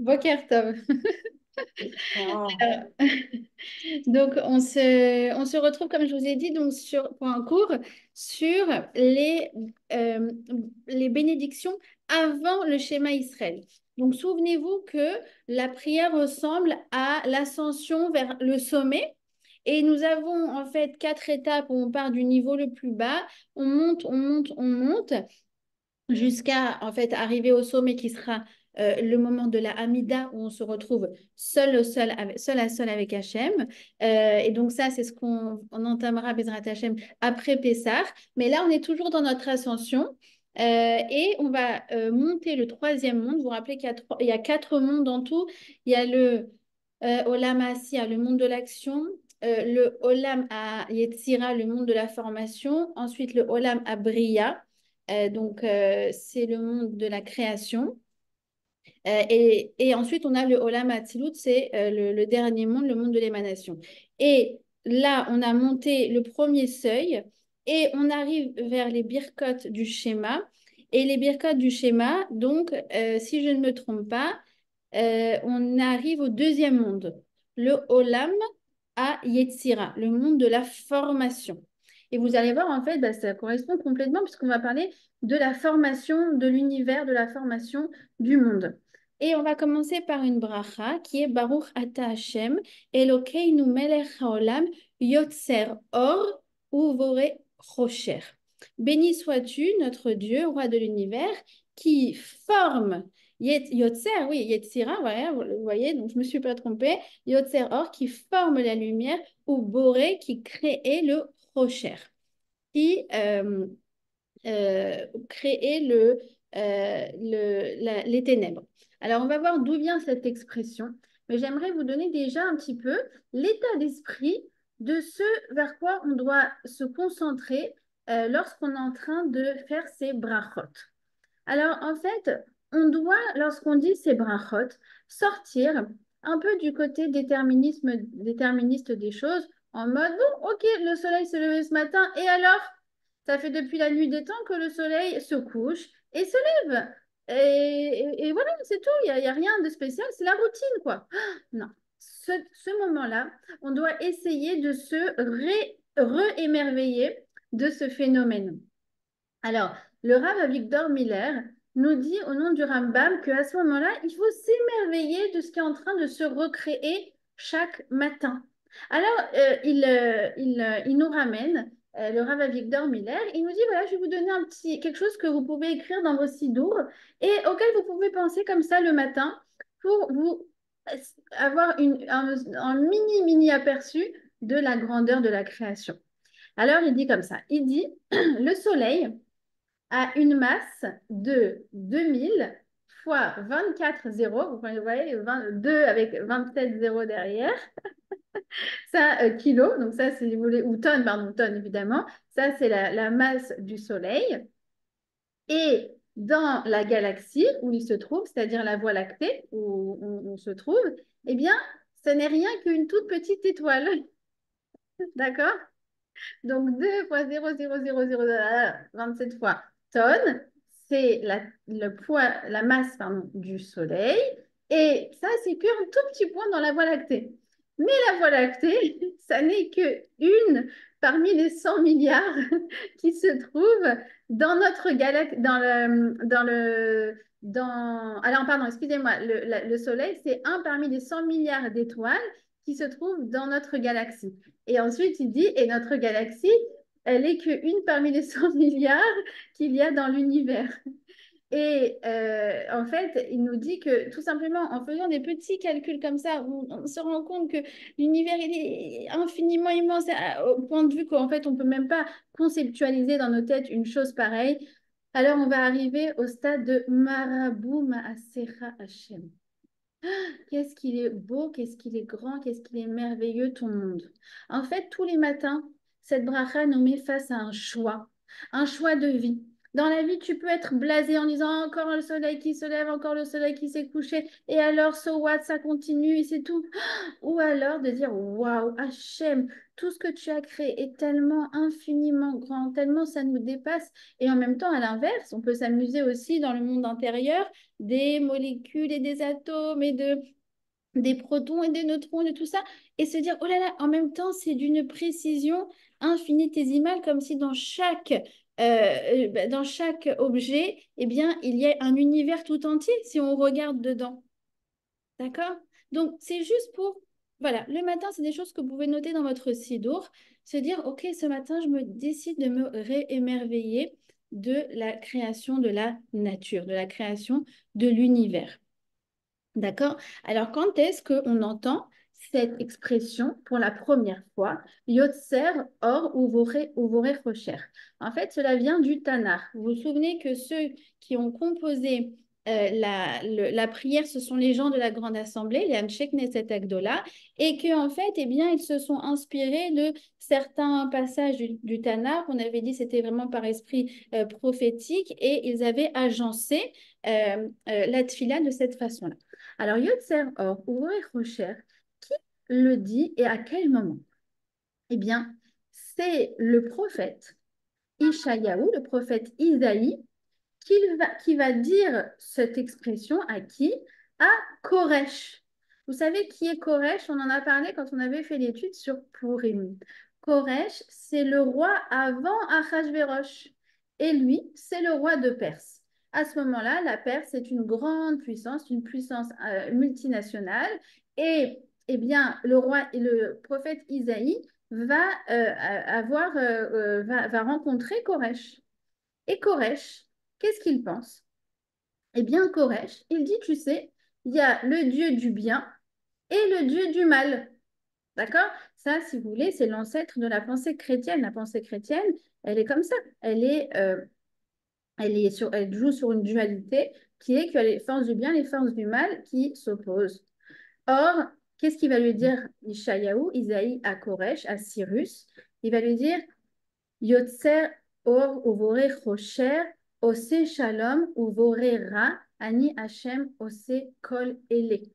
Boker Tov. Wow. Alors, donc, on se retrouve, comme je vous ai dit, donc pour un cours sur euh, les bénédictions avant le schéma Israël. Donc, souvenez-vous que la prière ressemble à l'ascension vers le sommet. Et nous avons en fait quatre étapes où on part du niveau le plus bas, on monte, on monte, on monte, jusqu'à en fait arriver au sommet qui sera le moment de la Hamida où on se retrouve seul à seul avec Hachem. Et donc ça, c'est ce qu'on entamera Bezrat Hachem après Pessah. Mais là, on est toujours dans notre ascension. Et on va monter le troisième monde. Vous vous rappelez il y a quatre mondes en tout. Il y a le Olam Asiya, le monde de l'action. Le Olam à Yetzira, le monde de la formation. Ensuite, le Olam à Bria. C'est le monde de la création. Et ensuite, on a le Olam Atzilut, c'est le dernier monde, le monde de l'émanation. Et là, on a monté le premier seuil et on arrive vers les birkotes du schéma. Et les birkotes du schéma, donc, si je ne me trompe pas, on arrive au deuxième monde, le Olam à Yetzira, le monde de la formation. Et vous allez voir, en fait, bah, ça correspond complètement puisqu'on va parler de la formation de l'univers, de la formation du monde. Et on va commencer par une bracha qui est Baruch Ata Hashem, Elokeinu melech haolam, Yotzer or uvore chocher. Béni sois-tu, notre Dieu, roi de l'univers, qui forme Yotzer, oui, Yetzira, voilà, vous voyez, donc je ne me suis pas trompée. Yotzer or qui forme la lumière, ou Boré qui créait le Rocher, qui créait les ténèbres. Alors, on va voir d'où vient cette expression, mais j'aimerais vous donner déjà un petit peu l'état d'esprit de ce vers quoi on doit se concentrer lorsqu'on est en train de faire ces brachot. Alors, en fait, on doit, lorsqu'on dit ces brachot, sortir un peu du côté déterministe des choses, en mode, bon, ok, le soleil s'est levé ce matin, et alors, ça fait depuis la nuit des temps que le soleil se couche et se lève. Et voilà, c'est tout, il y a rien de spécial, c'est la routine, quoi. Ah, non, ce moment-là, on doit essayer de se re-émerveiller de ce phénomène. Alors, le Rav Victor Miller nous dit au nom du Rambam qu'à ce moment-là, il faut s'émerveiller de ce qui est en train de se recréer chaque matin. Alors, il nous ramène, le Rav Victor Miller, il nous dit, voilà, je vais vous donner quelque chose que vous pouvez écrire dans vos sidours et auquel vous pouvez penser comme ça le matin pour vous avoir un mini aperçu de la grandeur de la création. Alors, il dit comme ça, il dit, le soleil a une masse de 2000 fois 24 zéros, vous voyez, 2 avec 27 zéros derrière, ça, kilos, donc ça, si vous voulez, ou tonnes, pardon, tonnes évidemment, ça, c'est la masse du Soleil. Et dans la galaxie où il se trouve, c'est-à-dire la Voie lactée où on se trouve, eh bien, ce n'est rien qu'une toute petite étoile, d'accord? Donc 2 fois 0,00027 fois tonnes, c'est le poids, la masse pardon, du Soleil. Et ça, c'est qu'un tout petit point dans la Voie lactée. Mais la Voie lactée, ça n'est que une parmi les 100 milliards qui se trouvent dans notre galaxie, alors, pardon, excusez-moi, le Soleil, c'est un parmi les 100 milliards d'étoiles qui se trouvent dans notre galaxie. Et ensuite, il dit, et notre galaxie, elle est qu'une parmi les 100 milliards qu'il y a dans l'univers. Et en fait, il nous dit que tout simplement en faisant des petits calculs comme ça, on se rend compte que l'univers il est infiniment immense au point de vue qu'en fait, on ne peut même pas conceptualiser dans nos têtes une chose pareille. Alors, on va arriver au stade de Marabou Maasera Hashem. Qu'est-ce qu'il est beau, qu'est-ce qu'il est grand, qu'est-ce qu'il est merveilleux ton monde. En fait, tous les matins, cette bracha nous met face à un choix de vie. Dans la vie, tu peux être blasé en disant encore le soleil qui se lève, encore le soleil qui s'est couché, et alors, so what, ça continue et c'est tout. Ou alors de dire, waouh, Hachem, tout ce que tu as créé est tellement infiniment grand, tellement ça nous dépasse. Et en même temps, à l'inverse, on peut s'amuser aussi dans le monde intérieur des molécules et des atomes et des protons et des neutrons, de tout ça, et se dire, oh là là, en même temps, c'est d'une précision infinitésimale, comme si dans chaque objet, eh bien, il y a un univers tout entier si on regarde dedans. D'accord? Donc, c'est juste pour, voilà, le matin, c'est des choses que vous pouvez noter dans votre sidour, se dire, OK, ce matin, je me décide de me réémerveiller de la création de la nature, de la création de l'univers. D'accord? Alors, quand est-ce qu'on entend cette expression pour la première fois? Yotzer or uvore rocher. En fait, cela vient du Tanakh. Vous vous souvenez que ceux qui ont composé la prière, ce sont les gens de la Grande Assemblée, les Anshe Knesset Agdola, et que en fait, eh bien, ils se sont inspirés de certains passages du Tanakh. On avait dit que c'était vraiment par esprit prophétique, et ils avaient agencé la tfila de cette façon-là. Alors, Yotzer Or ou Rocher, qui le dit et à quel moment? Eh bien, c'est le prophète Ishayahu, le prophète Isaïe, qui va dire cette expression à qui? À Koresh. Vous savez qui est Koresh? On en a parlé quand on avait fait l'étude sur Purim. Koresh, c'est le roi avant Achashverosh. Et lui, c'est le roi de Perse. À ce moment-là, la Perse est une puissance multinationale. Et eh bien, le roi et le prophète Isaïe va rencontrer Koresh. Et Koresh, qu'est-ce qu'il pense? Eh bien, Koresh, il dit, tu sais, il y a le dieu du bien et le dieu du mal. D'accord? Ça, si vous voulez, c'est l'ancêtre de la pensée chrétienne. La pensée chrétienne, elle est comme ça. Elle joue sur une dualité qui est que les forces du bien et les forces du mal qui s'opposent. Or, qu'est-ce qu'il va lui dire Ishayahu, Isaïe à Koresh, à Cyrus? Il va lui dire, Yotzer or uvore chocher, ose shalom uvore ra, ani Hashem ose kol ele.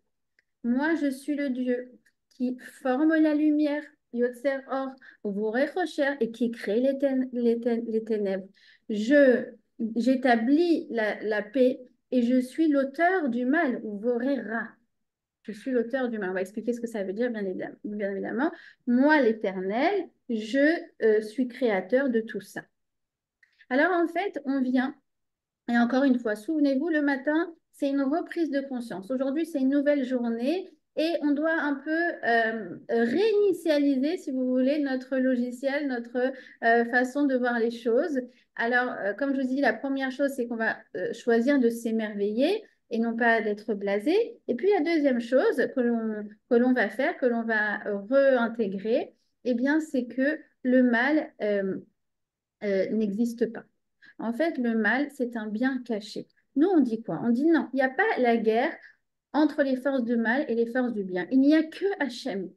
Moi, je suis le Dieu qui forme la lumière, Yotzer or uvore chocher, et qui crée les ténèbres. Je, j'établis la paix et je suis l'auteur du mal, uvore ra. Je suis l'auteur du mal. On va expliquer ce que ça veut dire, bien évidemment. Bien évidemment. Moi, l'Éternel, je suis créateur de tout ça. Alors, en fait, on vient, et encore une fois, souvenez-vous, le matin, c'est une reprise de conscience. Aujourd'hui, c'est une nouvelle journée et on doit un peu réinitialiser, si vous voulez, notre logiciel, notre façon de voir les choses. Alors, comme je vous dis, la première chose, c'est qu'on va choisir de s'émerveiller et non pas d'être blasé. Et puis, la deuxième chose que l'on va faire, que l'on va réintégrer, eh bien, c'est que le mal n'existe pas. En fait, le mal, c'est un bien caché. Nous, on dit quoi? On dit non, il n'y a pas la guerre entre les forces du mal et les forces du bien. Il n'y a que Hachem.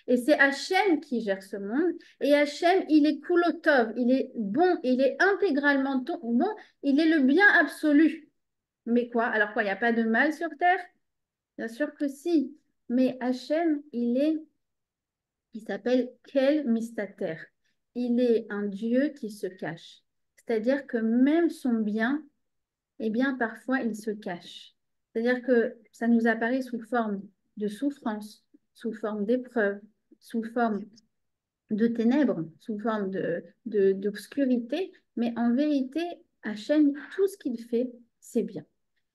Et c'est Hachem qui gère ce monde. Et Hachem, il est Kulotov, il est bon, il est intégralement bon, il est le bien absolu. Mais quoi? Alors quoi, il n'y a pas de mal sur Terre? Bien sûr que si. Mais Hachem, il s'appelle Kel Mistater. Il est un Dieu qui se cache. C'est-à-dire que même son bien, eh bien, parfois, il se cache. C'est-à-dire que ça nous apparaît sous forme de souffrance, sous forme d'épreuve, sous forme de ténèbres, sous forme d'obscurité, mais en vérité, Hachem, tout ce qu'il fait, c'est bien.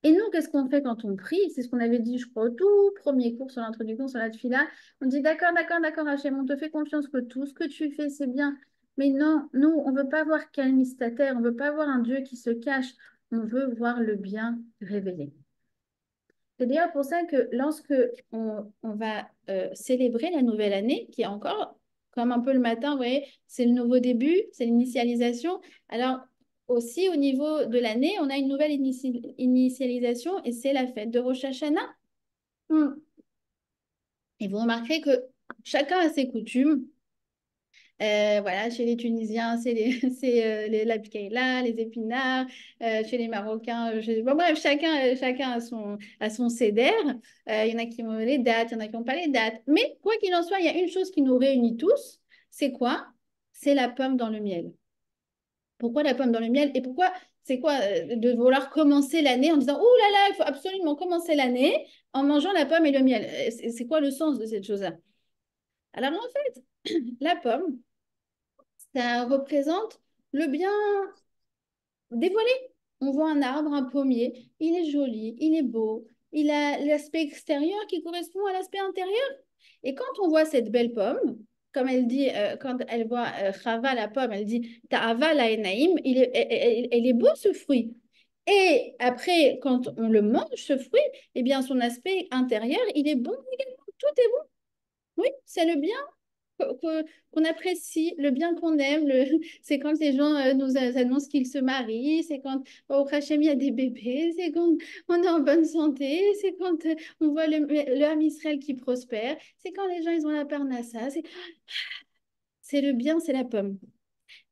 Et nous, qu'est-ce qu'on fait quand on prie? C'est ce qu'on avait dit, je crois, au tout premier cours sur l'introduction, sur la tefila. On dit d'accord, d'accord, d'accord, Hachem, on te fait confiance que tout ce que tu fais, c'est bien. Mais non, nous, on ne veut pas voir calmistataire, on ne veut pas voir un Dieu qui se cache, on veut voir le bien révélé. C'est d'ailleurs pour ça que lorsque on va célébrer la nouvelle année, qui est encore comme un peu le matin, vous voyez, c'est le nouveau début, c'est l'initialisation. Alors aussi au niveau de l'année, on a une nouvelle initialisation et c'est la fête de Rosh Hashanah. Hmm. Et vous remarquerez que chacun a ses coutumes. Voilà, chez les Tunisiens, c'est la pikaïla, les épinards. Chez les Marocains, bon, bref, chacun a son seder. Il y en a qui ont les dates, il y en a qui n'ont pas les dates. Mais quoi qu'il en soit, il y a une chose qui nous réunit tous. C'est quoi? C'est la pomme dans le miel. Pourquoi la pomme dans le miel? Et pourquoi, c'est quoi de vouloir commencer l'année en disant, oh là là, il faut absolument commencer l'année en mangeant la pomme et le miel. C'est quoi le sens de cette chose-là? Alors en fait, la pomme, ça représente le bien dévoilé. On voit un arbre, un pommier, il est joli, il est beau, il a l'aspect extérieur qui correspond à l'aspect intérieur. Et quand on voit cette belle pomme, comme elle dit, quand elle voit Chava, la pomme, elle dit Ta'ava la enaim, elle est beau ce fruit. Et après, quand on le mange, ce fruit, eh bien, son aspect intérieur, il est bon également. Tout est bon. Oui, c'est le bien qu'on apprécie, le bien qu'on aime. C'est quand les gens nous annoncent qu'ils se marient, c'est quand au Hachem il y a des bébés, c'est quand on est en bonne santé, c'est quand on voit le Ham Israël qui prospère, c'est quand les gens ils ont la parnassa. C'est le bien, c'est la pomme.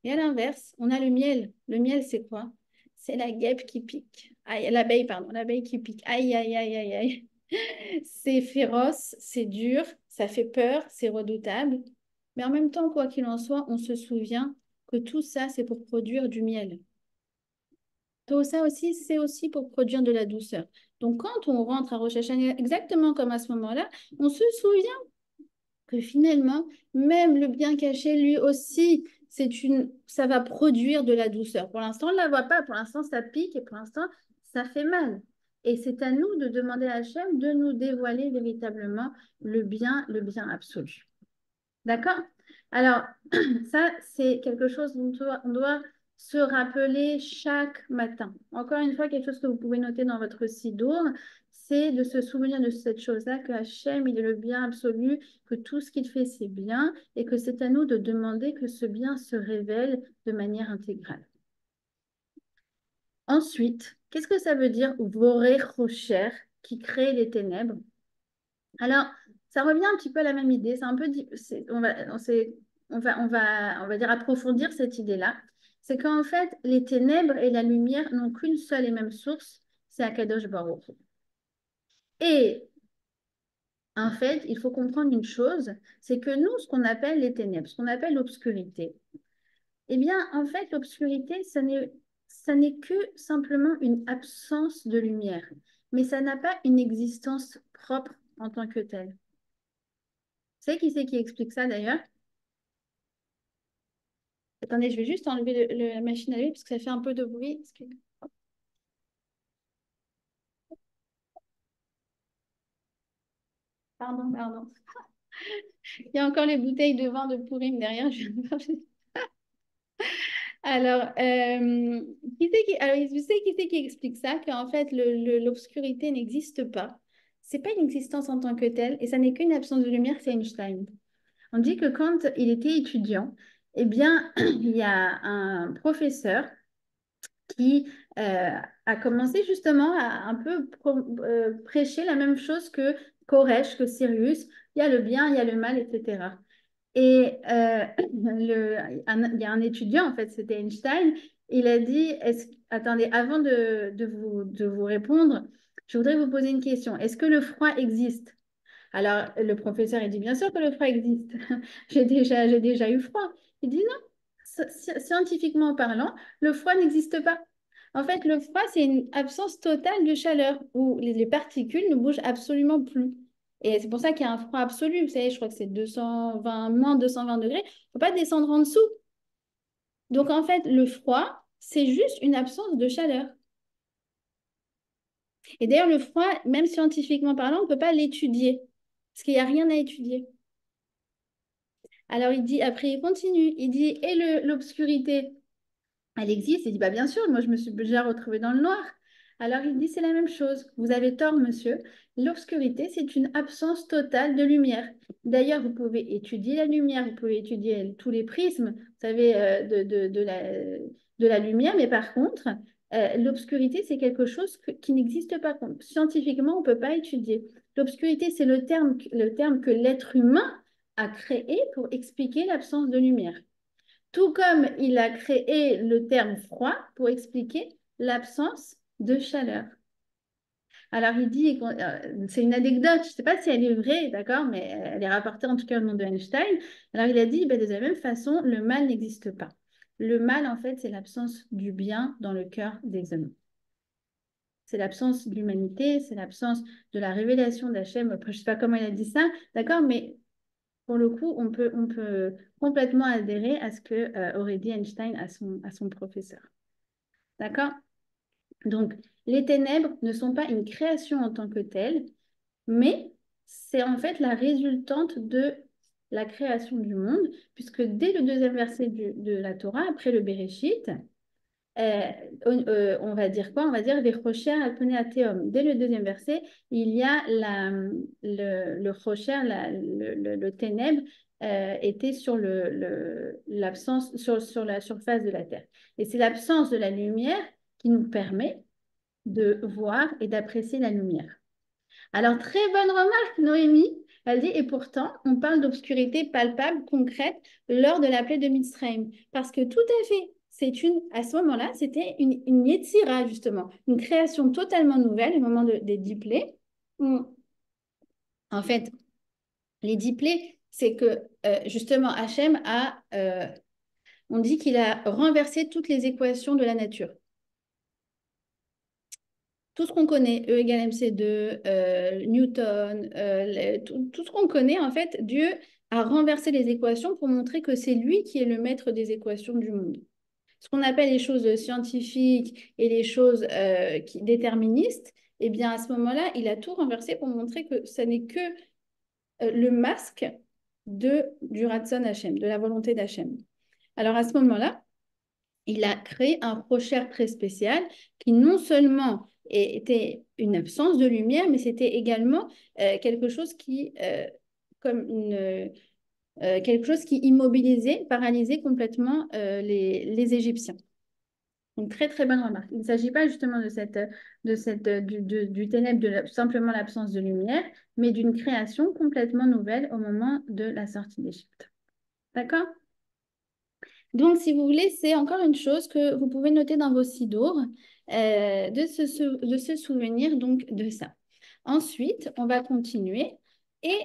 Et à l'inverse, on a le miel. Le miel, c'est quoi? C'est la guêpe qui pique. Aïe, l'abeille, pardon, l'abeille qui pique. Aïe, aïe, aïe, aïe, aïe. C'est féroce, c'est dur, ça fait peur, c'est redoutable. Mais en même temps, quoi qu'il en soit, on se souvient que tout ça, c'est pour produire du miel. Tout ça aussi, c'est aussi pour produire de la douceur. Donc, quand on rentre à Rosh Hashanah, exactement comme à ce moment-là, on se souvient que finalement, même le bien caché, lui aussi, ça va produire de la douceur. Pour l'instant, on ne la voit pas. Pour l'instant, ça pique et pour l'instant, ça fait mal. Et c'est à nous de demander à Hachem de nous dévoiler véritablement le bien absolu. D'accord? Alors, ça, c'est quelque chose dont on doit se rappeler chaque matin. Encore une fois, quelque chose que vous pouvez noter dans votre sidour, c'est de se souvenir de cette chose-là, que Hachem, il est le bien absolu, que tout ce qu'il fait, c'est bien, et que c'est à nous de demander que ce bien se révèle de manière intégrale. Ensuite, qu'est-ce que ça veut dire Voré Rocher, qui crée les ténèbres? Alors, ça revient un petit peu à la même idée. C'est un peu, on va dire approfondir cette idée-là. C'est qu'en fait, les ténèbres et la lumière n'ont qu'une seule et même source, c'est Akadosh Baruch. Et en fait, il faut comprendre une chose, c'est que nous, ce qu'on appelle les ténèbres, ce qu'on appelle l'obscurité, eh bien, en fait, l'obscurité, ça n'est que simplement une absence de lumière, mais ça n'a pas une existence propre en tant que telle. Vous savez qui c'est qui explique ça d'ailleurs? Attendez, je vais juste enlever la machine à laver parce que ça fait un peu de bruit. Pardon, pardon. Il y a encore les bouteilles de vin de Pourim derrière. Alors, je sais qui c'est qui explique ça, qu'en fait, l'obscurité n'existe pas. C'est pas une existence en tant que telle, et ça n'est qu'une absence de lumière, c'est Einstein. On dit que quand il était étudiant, eh bien, il y a un professeur qui a commencé justement à un peu prêcher la même chose que Koresh, que Sirius. Il y a le bien, il y a le mal, etc. Et il y a un étudiant, en fait, c'était Einstein, il a dit, attendez, avant de vous répondre, je voudrais vous poser une question. Est-ce que le froid existe? Alors, le professeur, il dit, bien sûr que le froid existe. J'ai déjà eu froid. Il dit, non, scientifiquement parlant, le froid n'existe pas. En fait, le froid, c'est une absence totale de chaleur où les particules ne bougent absolument plus. Et c'est pour ça qu'il y a un froid absolu. Vous savez, je crois que c'est 220, moins 220 degrés. Il ne faut pas descendre en dessous. Donc, en fait, le froid, c'est juste une absence de chaleur. Et d'ailleurs, le froid, même scientifiquement parlant, on ne peut pas l'étudier. Parce qu'il n'y a rien à étudier. Alors, il dit, après, il continue. Il dit, et l'obscurité, elle existe. Il dit, bah, bien sûr, moi, je me suis déjà retrouvée dans le noir. Alors, il dit, c'est la même chose. Vous avez tort, monsieur. L'obscurité, c'est une absence totale de lumière. D'ailleurs, vous pouvez étudier la lumière, vous pouvez étudier tous les prismes, vous savez, de la lumière, mais par contre, l'obscurité, c'est quelque chose qui n'existe pas. Scientifiquement, on ne peut pas étudier. L'obscurité, c'est le terme que l'être humain a créé pour expliquer l'absence de lumière. Tout comme il a créé le terme froid pour expliquer l'absence de chaleur. Alors, il dit, c'est une anecdote, je ne sais pas si elle est vraie, d'accord, mais elle est rapportée en tout cas au nom de Einstein. Alors, il a dit, ben, de la même façon, le mal n'existe pas. Le mal, en fait, c'est l'absence du bien dans le cœur des hommes. C'est l'absence de l'humanité, c'est l'absence de la révélation d'Hachem. Après, je ne sais pas comment il a dit ça, d'accord, mais pour le coup, on peut complètement adhérer à ce que aurait dit Einstein à son professeur. D'accord? Donc, les ténèbres ne sont pas une création en tant que telle, mais c'est en fait la résultante de la création du monde, puisque dès le deuxième verset de la Torah, après le Béréchit, euh, on va dire quoi? On va dire les rochers alpone athéum. Dès le deuxième verset, il y a le rocher, le ténèbre était sur l'absence, sur la surface de la terre. Et c'est l'absence de la lumière qui nous permet de voir et d'apprécier la lumière. Alors, très bonne remarque, Noémie. Elle dit, et pourtant, on parle d'obscurité palpable, concrète, lors de la plaie de Mitzrayim. Parce que tout à fait, à ce moment-là, c'était une Yetzira, justement, une création totalement nouvelle au moment des 10 plaies. En fait, les 10 plaies, c'est que, justement, Hachem on dit qu'il a renversé toutes les équations de la nature. Tout ce qu'on connaît, E égale MC2, Newton, tout ce qu'on connaît, en fait, Dieu a renversé les équations pour montrer que c'est lui qui est le maître des équations du monde. Ce qu'on appelle les choses scientifiques et les choses déterministes, eh bien, à ce moment-là, il a tout renversé pour montrer que ce n'est que le masque du Ratson Hachem, de la volonté d'Hachem. Alors, à ce moment-là, il a créé un procher très spécial qui non seulement était une absence de lumière, mais c'était également quelque chose comme quelque chose qui immobilisait, paralysait complètement les Égyptiens. Donc, très, très bonne remarque. Il ne s'agit pas justement du ténèbre, simplement l'absence de lumière, mais d'une création complètement nouvelle au moment de la sortie d'Égypte. D'accord? Donc, si vous voulez, c'est encore une chose que vous pouvez noter dans vos sidours, de se souvenir donc de ça. Ensuite, on va continuer et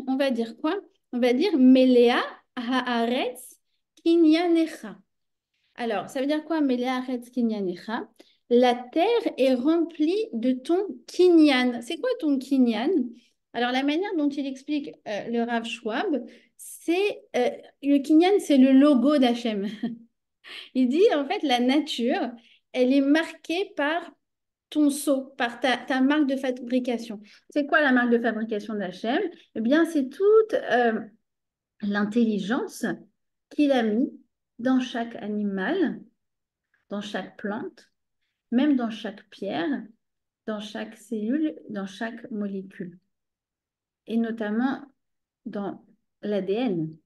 on va dire quoi? On va dire Melea haaretz kinyanecha. Alors, ça veut dire quoi, Melea haaretz kinyanecha? La terre est remplie de ton kinyan. C'est quoi ton kinyan? Alors, la manière dont il explique le Rav Schwab, le kinyan, c'est le logo d'Hachem. Il dit, en fait, la nature, elle est marquée par ton sceau, par ta marque de fabrication. C'est quoi la marque de fabrication d'Hachem? Eh bien, c'est toute l'intelligence qu'il a mis dans chaque animal, dans chaque plante, même dans chaque pierre, dans chaque cellule, dans chaque molécule. Et notamment dans l'ADN,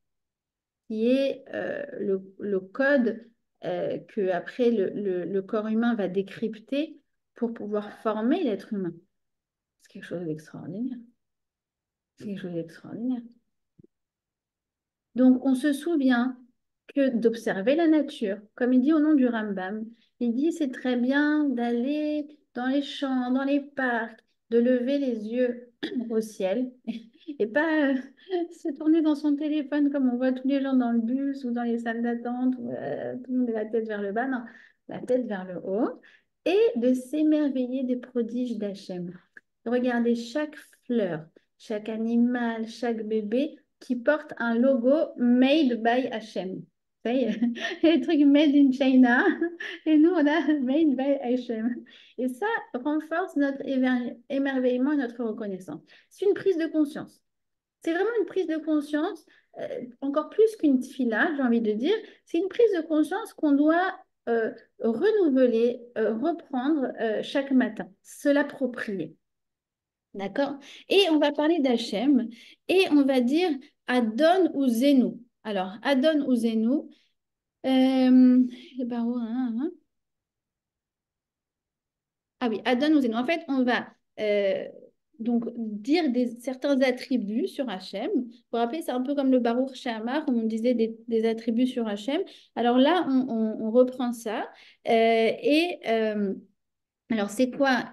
qui est le code que après le corps humain va décrypter pour pouvoir former l'être humain. C'est quelque chose d'extraordinaire. C'est quelque chose d'extraordinaire. Donc, on se souvient que d'observer la nature, comme il dit au nom du Rambam, il dit c'est très bien d'aller dans les champs, dans les parcs, de lever les yeux au ciel et pas se tourner dans son téléphone comme on voit tous les gens dans le bus ou dans les salles d'attente, où, tout le monde a la tête vers le bas, non, la tête vers le haut, et de s'émerveiller des prodiges d'Hachem. Regardez chaque fleur, chaque animal, chaque bébé qui porte un logo Made by Hachem. Ça y est, les trucs Made in China, et nous on a Made by Hachem. Et ça renforce notre émerveillement et notre reconnaissance. C'est une prise de conscience. C'est vraiment une prise de conscience, encore plus qu'une fila, j'ai envie de dire. C'est une prise de conscience qu'on doit renouveler, reprendre chaque matin, se l'approprier. D'accord? Et on va parler d'Hachem et on va dire Adon ou Zenu. Alors, Adon ou Zenu, les barreaux, ah oui, Adon ou Zenu. En fait, on va donc dire certains attributs sur Hachem. Vous vous rappelez, c'est un peu comme le Baruch She'amar, où on disait des attributs sur Hachem. Alors là, on reprend ça. Alors, c'est quoi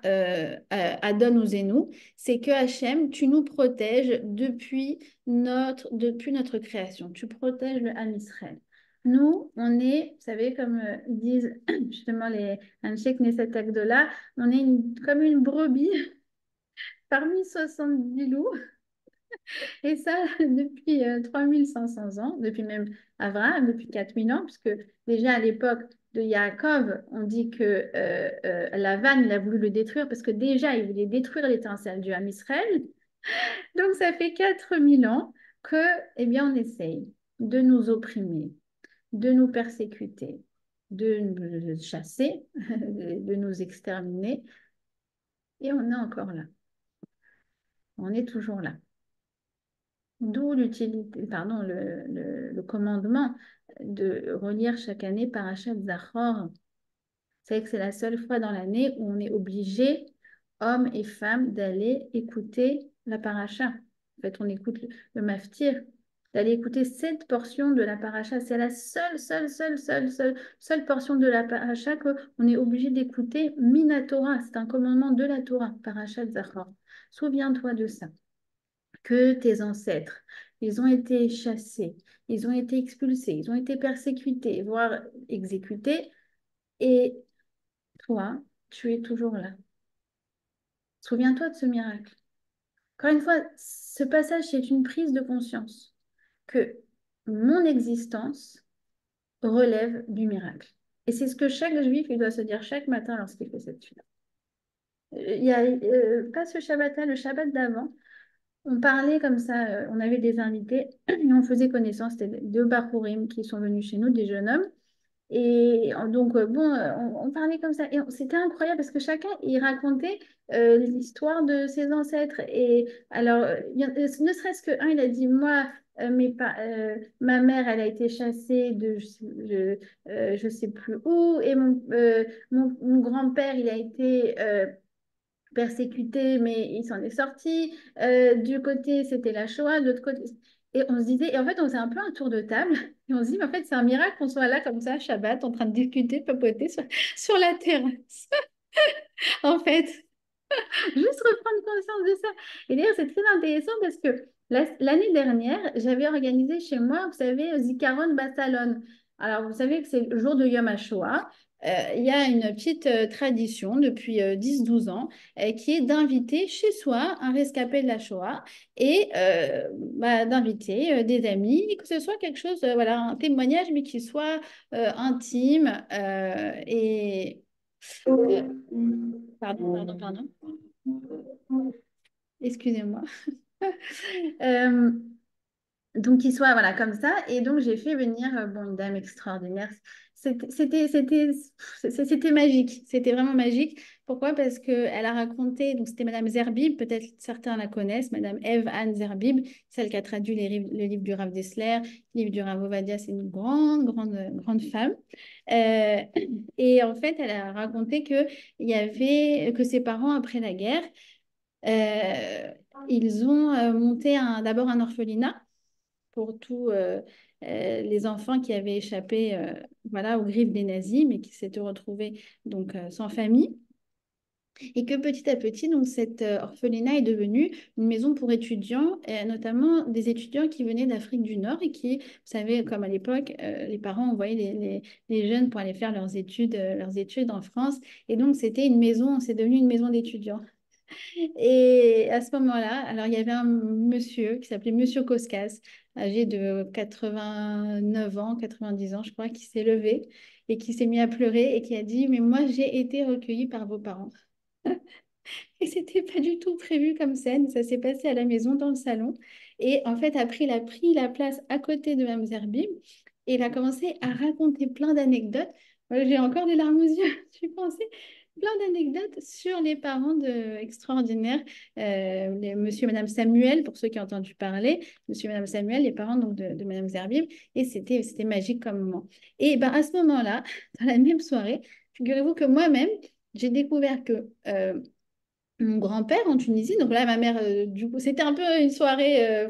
Adon ou Zénou? C'est que Hachem, tu nous protèges depuis notre création. Tu protèges le Ham Israël. Nous, on est, vous savez, comme disent justement les Anshek Knesset Agdola, on est comme une brebis parmi 70 loups. Et ça, depuis 3500 ans, depuis même Abraham, depuis 4000 ans, puisque déjà à l'époque de Yaakov, on dit que Lavan, il a voulu le détruire parce que déjà, il voulait détruire l'étincelle du Ham Israël. Donc, ça fait 4000 ans que, eh bien, on essaye de nous opprimer, de nous persécuter, de nous chasser, de nous exterminer. Et on est encore là. On est toujours là. D'où l'utilité, pardon, le commandement de relire chaque année Parashat Zachor. C'est que c'est la seule fois dans l'année où on est obligé, hommes et femmes, d'aller écouter la paracha. En fait, on écoute le maftir, d'aller écouter cette portion de la paracha. C'est la seule portion de la paracha qu'on est obligé d'écouter Minatora. C'est un commandement de la Torah, Parashat Zachor. Souviens-toi de ça, que tes ancêtres, ils ont été chassés, ils ont été expulsés, ils ont été persécutés, voire exécutés, et toi, tu es toujours là. Souviens-toi de ce miracle. Encore une fois, ce passage, c'est une prise de conscience que mon existence relève du miracle. Et c'est ce que chaque juif il doit se dire chaque matin lorsqu'il fait cette fila. Il y a pas ce Shabbat-là, le Shabbat d'avant, on parlait comme ça, on avait des invités et on faisait connaissance. C'était deux Bachurim qui sont venus chez nous, des jeunes hommes. Et donc, bon, on parlait comme ça. Et c'était incroyable parce que chacun, il racontait l'histoire de ses ancêtres. Et alors, ne serait-ce que un, il a dit, moi, ma mère, elle a été chassée de je sais plus où. Et mon grand-père, il a été persécuté, mais il s'en est sorti. Du côté, c'était la Shoah, de l'autre côté. Et on se disait, et en fait, on faisait un peu un tour de table. Et on se dit, mais en fait, c'est un miracle qu'on soit là comme ça, Shabbat, en train de discuter, papoter sur la terrasse. En fait, juste reprendre conscience de ça. Et d'ailleurs, c'est très intéressant parce que l'année dernière, j'avais organisé chez moi, vous savez, Zikaron Basalon. Alors, vous savez que c'est le jour de Yom HaShoah. Il y a une petite tradition depuis 10-12 ans qui est d'inviter chez soi un rescapé de la Shoah et d'inviter des amis, que ce soit quelque chose, voilà, un témoignage, mais qui soit intime et... pardon. Excusez-moi. Euh, donc, qu'il soit voilà, comme ça. Et donc, j'ai fait venir bon, une dame extraordinaire. C'était magique. C'était vraiment magique. Pourquoi? Parce qu'elle a raconté, donc c'était Madame Zerbib, peut-être certains la connaissent, Madame Eve Anne Zerbib, celle qui a traduit le livre du Rav Dessler, le livre du Rav Ovadia. C'est une grande femme. Euh, et en fait, elle a raconté que ses parents, après la guerre, euh, ils ont monté d'abord un orphelinat pour tous les enfants qui avaient échappé voilà, aux griffes des nazis, mais qui s'étaient retrouvés donc, sans famille. Et que petit à petit, donc, cet orphelinat est devenu une maison pour étudiants, notamment des étudiants qui venaient d'Afrique du Nord et qui, vous savez, comme à l'époque, les parents envoyaient les jeunes pour aller faire leurs études en France. Et donc, c'était une maison, c'est devenu une maison d'étudiants. Et à ce moment-là, alors il y avait un monsieur qui s'appelait Monsieur Koskas, âgé de 89 ans, 90 ans, je crois, qui s'est levé et qui s'est mis à pleurer et qui a dit, mais moi, j'ai été recueilli par vos parents. Et c'était pas du tout prévu comme scène. Ça s'est passé à la maison, dans le salon. Et en fait, après, il a pris la place à côté de Mme Zerbib et il a commencé à raconter plein d'anecdotes. Moi, j'ai encore des larmes aux yeux. Je pensais plein d'anecdotes sur les parents extraordinaires. Monsieur et Madame Samuel, pour ceux qui ont entendu parler, Monsieur et Madame Samuel, les parents donc, de Madame Zerbib. Et c'était magique comme moment. Et ben, à ce moment-là, dans la même soirée, figurez-vous que moi-même, j'ai découvert que mon grand-père en Tunisie. Donc là, ma mère, du coup, c'était un peu une soirée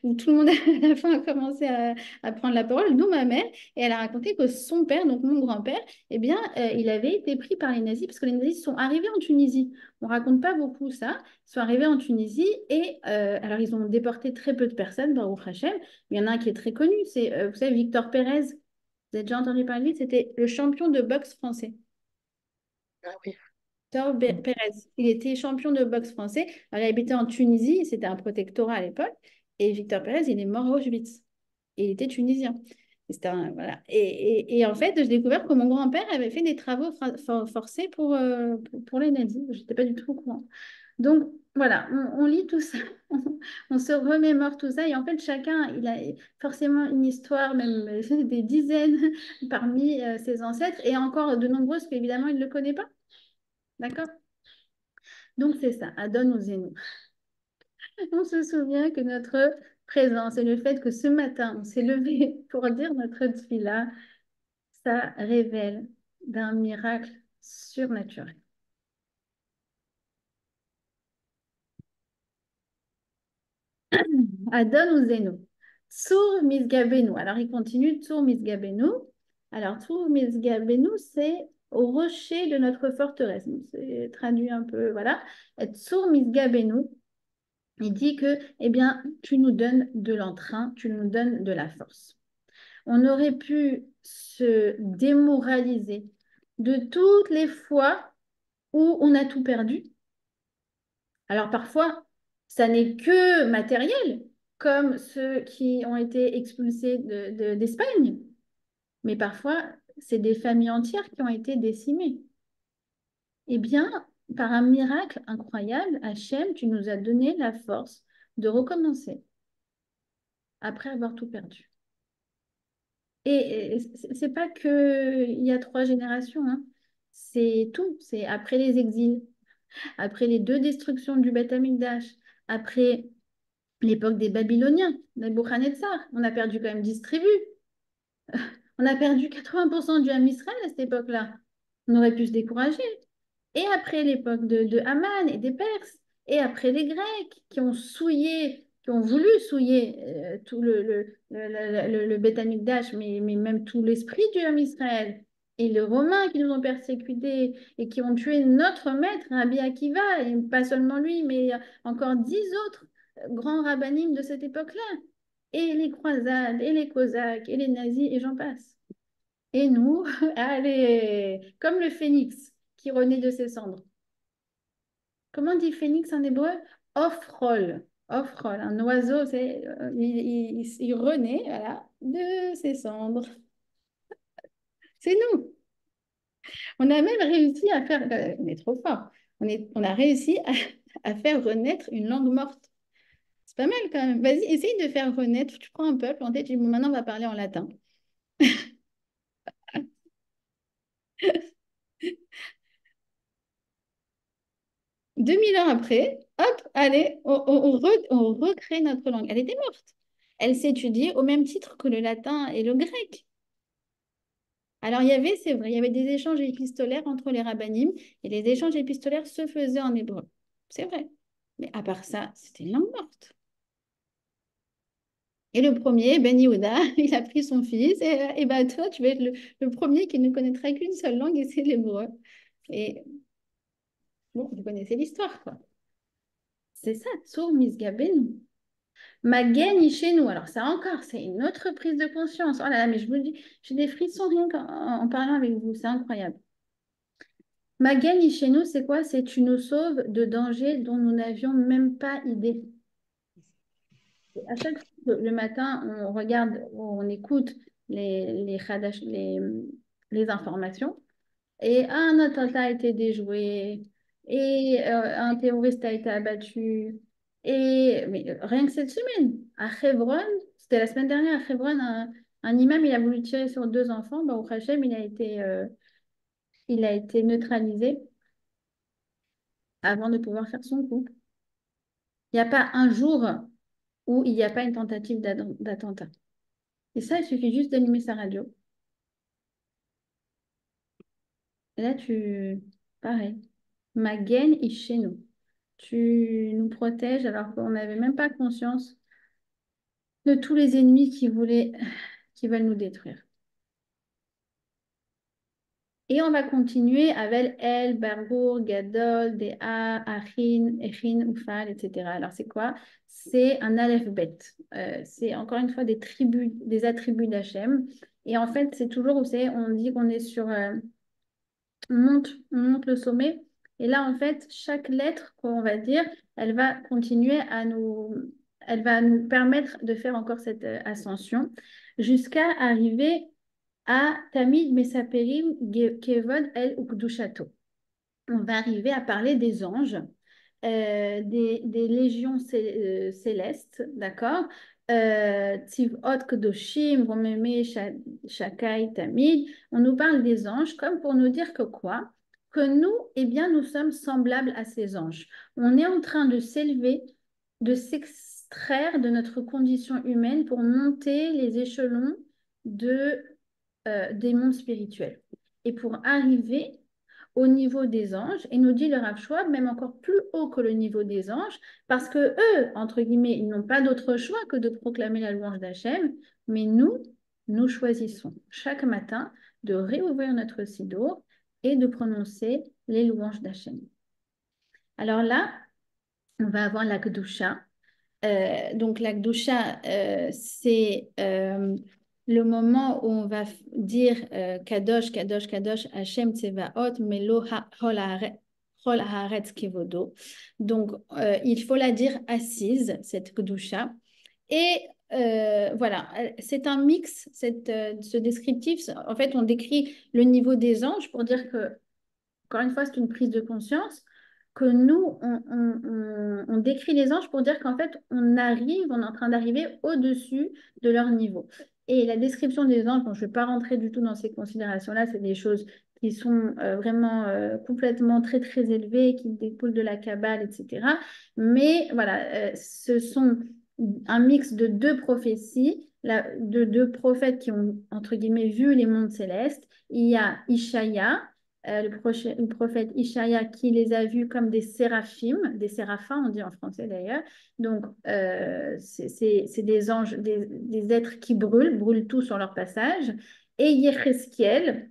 où tout le monde à la fin a commencé à prendre la parole, dont ma mère. Et elle a raconté que son père, donc mon grand-père, eh bien, il avait été pris par les nazis parce que les nazis sont arrivés en Tunisie. On raconte pas beaucoup ça. Ils sont arrivés en Tunisie et alors ils ont déporté très peu de personnes, Baruch Hashem. Il y en a un qui est très connu, c'est, vous savez, Victor Pérez. Vous avez déjà entendu parler de lui? C'était le champion de boxe français. Ah oui. Pérez. Il était champion de boxe français. Alors, il habitait en Tunisie, c'était un protectorat à l'époque. Et Victor Pérez, il est mort à Auschwitz. Et il était tunisien. Voilà. Et en fait, j'ai découvert que mon grand-père avait fait des travaux forcés pour les nazis. Je n'étais pas du tout au courant. Donc, voilà, on lit tout ça, on se remémore tout ça. Et en fait, chacun, il a forcément une histoire, même des dizaines parmi ses ancêtres, et encore de nombreuses qu'évidemment, il ne le connaît pas. D'accord? Donc, c'est ça, Adon ou Zénou. On se souvient que notre présence et le fait que ce matin, on s'est levé pour dire notre tefila, ça révèle d'un miracle surnaturel. Adon ou Zénou. Tsur Misgabenu. Alors, il continue, Tsur Misgabenu. Alors, Tsur Misgabenu, c'est au rocher de notre forteresse. C'est traduit un peu, voilà. Et Tsur Misgabenu, il dit que, eh bien, tu nous donnes de l'entrain, tu nous donnes de la force. On aurait pu se démoraliser de toutes les fois où on a tout perdu. Alors parfois, ça n'est que matériel, comme ceux qui ont été expulsés d'Espagne, mais parfois, c'est des familles entières qui ont été décimées. Eh bien, par un miracle incroyable, Hachem, tu nous as donné la force de recommencer après avoir tout perdu. Et c'est pas que il y a 3 générations, hein. C'est tout. C'est après les exils, après les 2 destructions du Beth Amikdash, après l'époque des Babyloniens, Nebuchadnezzar. On a perdu quand même 10 tribus. On a perdu 80% du Ham Israël à cette époque-là. On aurait pu se décourager. Et après l'époque de Haman et des Perses, et après les Grecs qui ont souillé, qui ont voulu souiller tout le Beth Amikdash, mais même tout l'esprit du Ham Israël, et les Romains qui nous ont persécutés et qui ont tué notre maître, Rabbi Akiva, et pas seulement lui, mais encore 10 autres grands rabbinim de cette époque-là, et les croisades, et les Cosaques, et les nazis, et j'en passe. Et nous, allez, comme le phénix qui renaît de ses cendres. Comment on dit phénix en hébreu? Offrol. Offrol, un oiseau, il renaît, voilà, de ses cendres. C'est nous. On a même réussi à faire, on est trop fort, on a réussi à faire renaître une langue morte. C'est pas mal quand même. Vas-y, essaye de faire renaître. Tu prends un peuple en tête, tu dis, bon, maintenant on va parler en latin. 2000 ans après, hop, allez, on recrée notre langue. Elle était morte. Elle s'étudie au même titre que le latin et le grec. Alors, c'est vrai, il y avait des échanges épistolaires entre les rabbinim et les échanges épistolaires se faisaient en hébreu. C'est vrai. Mais à part ça, c'était une langue morte. Et le premier, Ben Yehuda, il a pris son fils et ben toi, tu vas être le premier qui ne connaîtra qu'une seule langue et c'est l'hébreu. Et bon, vous connaissez l'histoire, quoi. C'est ça, Tsur Misgabenu. Magen chez nous. Alors ça encore, c'est une autre prise de conscience. Oh là là, mais je vous dis, j'ai des frissons rien qu'en parlant avec vous. C'est incroyable. Magen chez nous, c'est quoi? C'est tu nous sauves de dangers dont nous n'avions même pas idée. À chaque fois, le matin, on regarde, on écoute les informations. Et un attentat a été déjoué, et un terroriste a été abattu. Et mais rien que cette semaine, à Hebron, c'était la semaine dernière à Hebron, un imam, il a voulu tirer sur 2 enfants. Bah, au Hachem, il a été neutralisé avant de pouvoir faire son coup. Il n'y a pas un jour où il n'y a pas une tentative d'attentat. Et ça, il suffit juste d'allumer sa radio. Et là, pareil, Magen est chez nous. Tu nous protèges alors qu'on n'avait même pas conscience de tous les ennemis qui veulent nous détruire. Et on va continuer avec El, Barbour, Gadol, Dea, Achin, Echin, Ufal, etc. Alors, c'est quoi? C'est un aleph-bet. C'est encore une fois des tribus, des attributs d'Hachem. Et en fait, c'est toujours, vous savez, on dit qu'on est sur, on monte le sommet. Et là, en fait, chaque lettre qu'on va dire, elle va continuer elle va nous permettre de faire encore cette ascension jusqu'à arriver à Tamid Mesaperim Kevod El Ukdushato. On va arriver à parler des anges, des légions célestes, d'accord? Tzivot Kedoshim, Romeme, Shakai, Tamid. On nous parle des anges comme pour nous dire que quoi? Que nous, eh bien, nous sommes semblables à ces anges. On est en train de s'élever, de s'extraire de notre condition humaine pour monter les échelons des mondes spirituels. Et pour arriver au niveau des anges, et nous dit le Rav Shwab, même encore plus haut que le niveau des anges, parce que eux, entre guillemets, ils n'ont pas d'autre choix que de proclamer la louange d'Hachem, mais nous choisissons chaque matin de réouvrir notre siddur et de prononcer les louanges d'Hachem. Alors là, on va avoir la Kedusha. Donc la Kedusha, c'est le moment où on va dire Kadosh, Kadosh, Kadosh, Hashem Tsevaot, Melo Hol Haaretz Kevodo. Donc il faut la dire assise, cette Kedusha. Et voilà, c'est un mix, ce descriptif. En fait, on décrit le niveau des anges pour dire que encore une fois, c'est une prise de conscience que nous, on décrit les anges pour dire qu'en fait, on est en train d'arriver au-dessus de leur niveau. Et la description des anges, bon, je ne vais pas rentrer du tout dans ces considérations-là, c'est des choses qui sont vraiment complètement très, très élevées, qui découlent de la Kabbale, etc. Mais voilà, ce sont un mix de deux prophéties, de deux prophètes qui ont, entre guillemets, vu les mondes célestes. Il y a Ishaïa, le prophète Ishaïa qui les a vus comme des séraphim, des séraphins, on dit en français d'ailleurs. Donc, c'est des anges, des êtres qui brûlent tout sur leur passage. Et Yéhézkiel,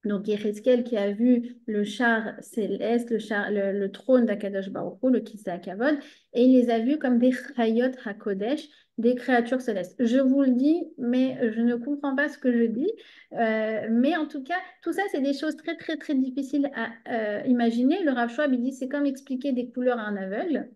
donc Yéhézkiel qui a vu le char céleste, le trône d'Akadosh Baruch Hu, le Kiseh Kavod, et il les a vus comme des Chayot HaKodesh, des créatures célestes. Je vous le dis, mais je ne comprends pas ce que je dis. Mais en tout cas, tout ça, c'est des choses très, très, très difficiles à imaginer. Le Rav Shwab, il dit, c'est comme expliquer des couleurs à un aveugle.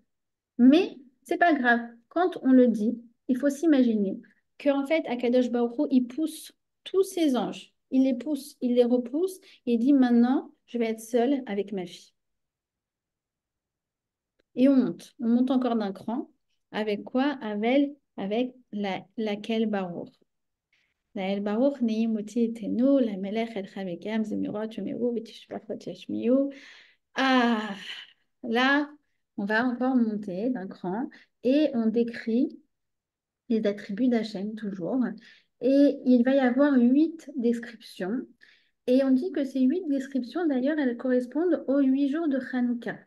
Mais c'est pas grave. Quand on le dit, il faut s'imaginer qu'en fait, Akadosh Baruch Hu, il pousse tous ses anges. Il les pousse, il les repousse et il dit maintenant, je vais être seule avec ma fille. Et on monte. On monte encore d'un cran. Avec quoi? Avec laquelle Baruch. La El Baruch, Neim Oti Etenu, la Melech El Chavekam, Zemirot, Yomeru, Betishpachot Yashmiu. Ah, là, on va encore monter d'un cran et on décrit les attributs d'Hachem toujours. Et il va y avoir 8 descriptions. Et on dit que ces 8 descriptions, d'ailleurs, elles correspondent aux 8 jours de Hanouka.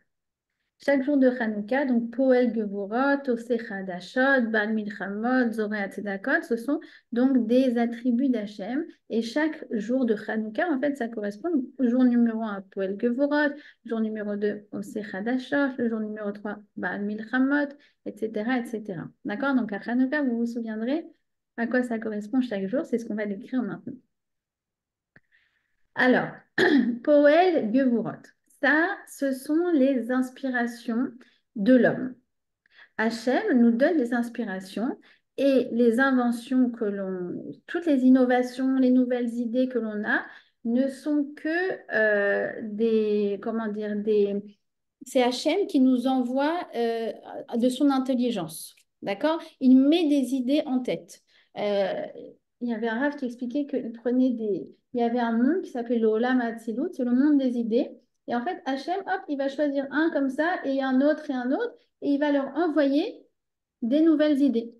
Chaque jour de Hanouka, donc Poel Gevurot, Oseh Hadashot, Bal Milchamot, Zoreh Tzedakot, ce sont donc des attributs d'Hachem. Et chaque jour de Hanouka, en fait, ça correspond au jour numéro 1, Poel Gevurot, jour numéro 2, Oseh Hadashot, le jour numéro 3, Bal Milchamot, etc., etc. D'accord? Donc à Hanouka, vous vous souviendrez à quoi ça correspond chaque jour. C'est ce qu'on va décrire maintenant. Alors, Poel Gevurot. Ça, ce sont les inspirations de l'homme. Hachem nous donne des inspirations et les inventions toutes les innovations, les nouvelles idées que l'on a ne sont que c'est Hachem qui nous envoie de son intelligence. D'accord? Il met des idées en tête. Euh, il y avait un Rav qui expliquait qu'il prenait il y avait un monde qui s'appelait le Olam Hatzilut, c'est le monde des idées. Et en fait, Hachem, hop, il va choisir un comme ça et un autre et un autre et il va leur envoyer des nouvelles idées.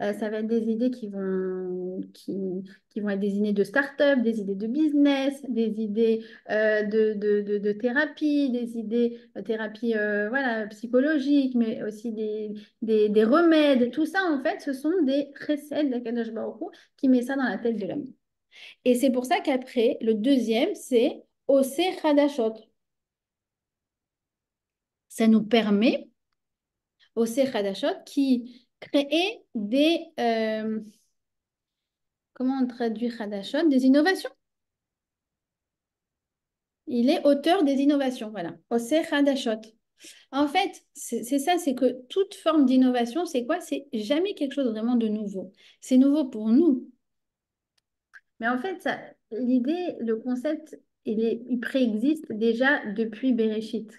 Ça va être des idées qui vont être des idées de start-up, des idées de business, des idées de thérapie, des idées de thérapie voilà, psychologique, mais aussi des remèdes. Tout ça, en fait, ce sont des recettes d'Akadosh Baruch Hu qui met ça dans la tête de l'homme. Et c'est pour ça qu'après, le deuxième, c'est Ose Hadashot. Ça nous permet, Ose Hadashot, qui crée comment on traduit Hadashot? Des innovations. Il est auteur des innovations, voilà. Ose Hadashot. En fait, c'est ça, c'est que toute forme d'innovation, c'est quoi? C'est jamais quelque chose vraiment de nouveau. C'est nouveau pour nous. Mais en fait, l'idée, le concept, il préexiste déjà depuis Bereshit.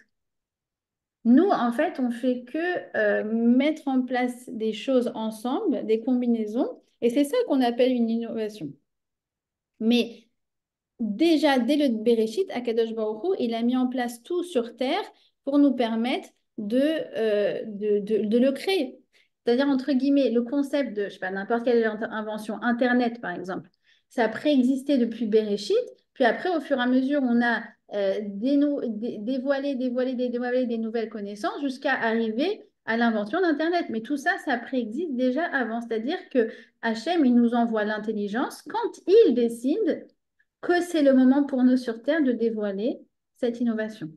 Nous, en fait, on fait que mettre en place des choses ensemble, des combinaisons, et c'est ça qu'on appelle une innovation. Mais déjà, dès le Bereshit, Akadosh Baruch Hu, il a mis en place tout sur Terre pour nous permettre de le créer. C'est-à-dire, entre guillemets, le concept de, je sais pas, n'importe quelle invention, Internet par exemple, ça a préexisté depuis Bereshit, puis après, au fur et à mesure, on a dévoilé des nouvelles connaissances jusqu'à arriver à l'invention d'Internet. Mais tout ça, ça préexiste déjà avant. C'est-à-dire que Hachem, il nous envoie l'intelligence quand il décide que c'est le moment pour nous sur Terre de dévoiler cette innovation.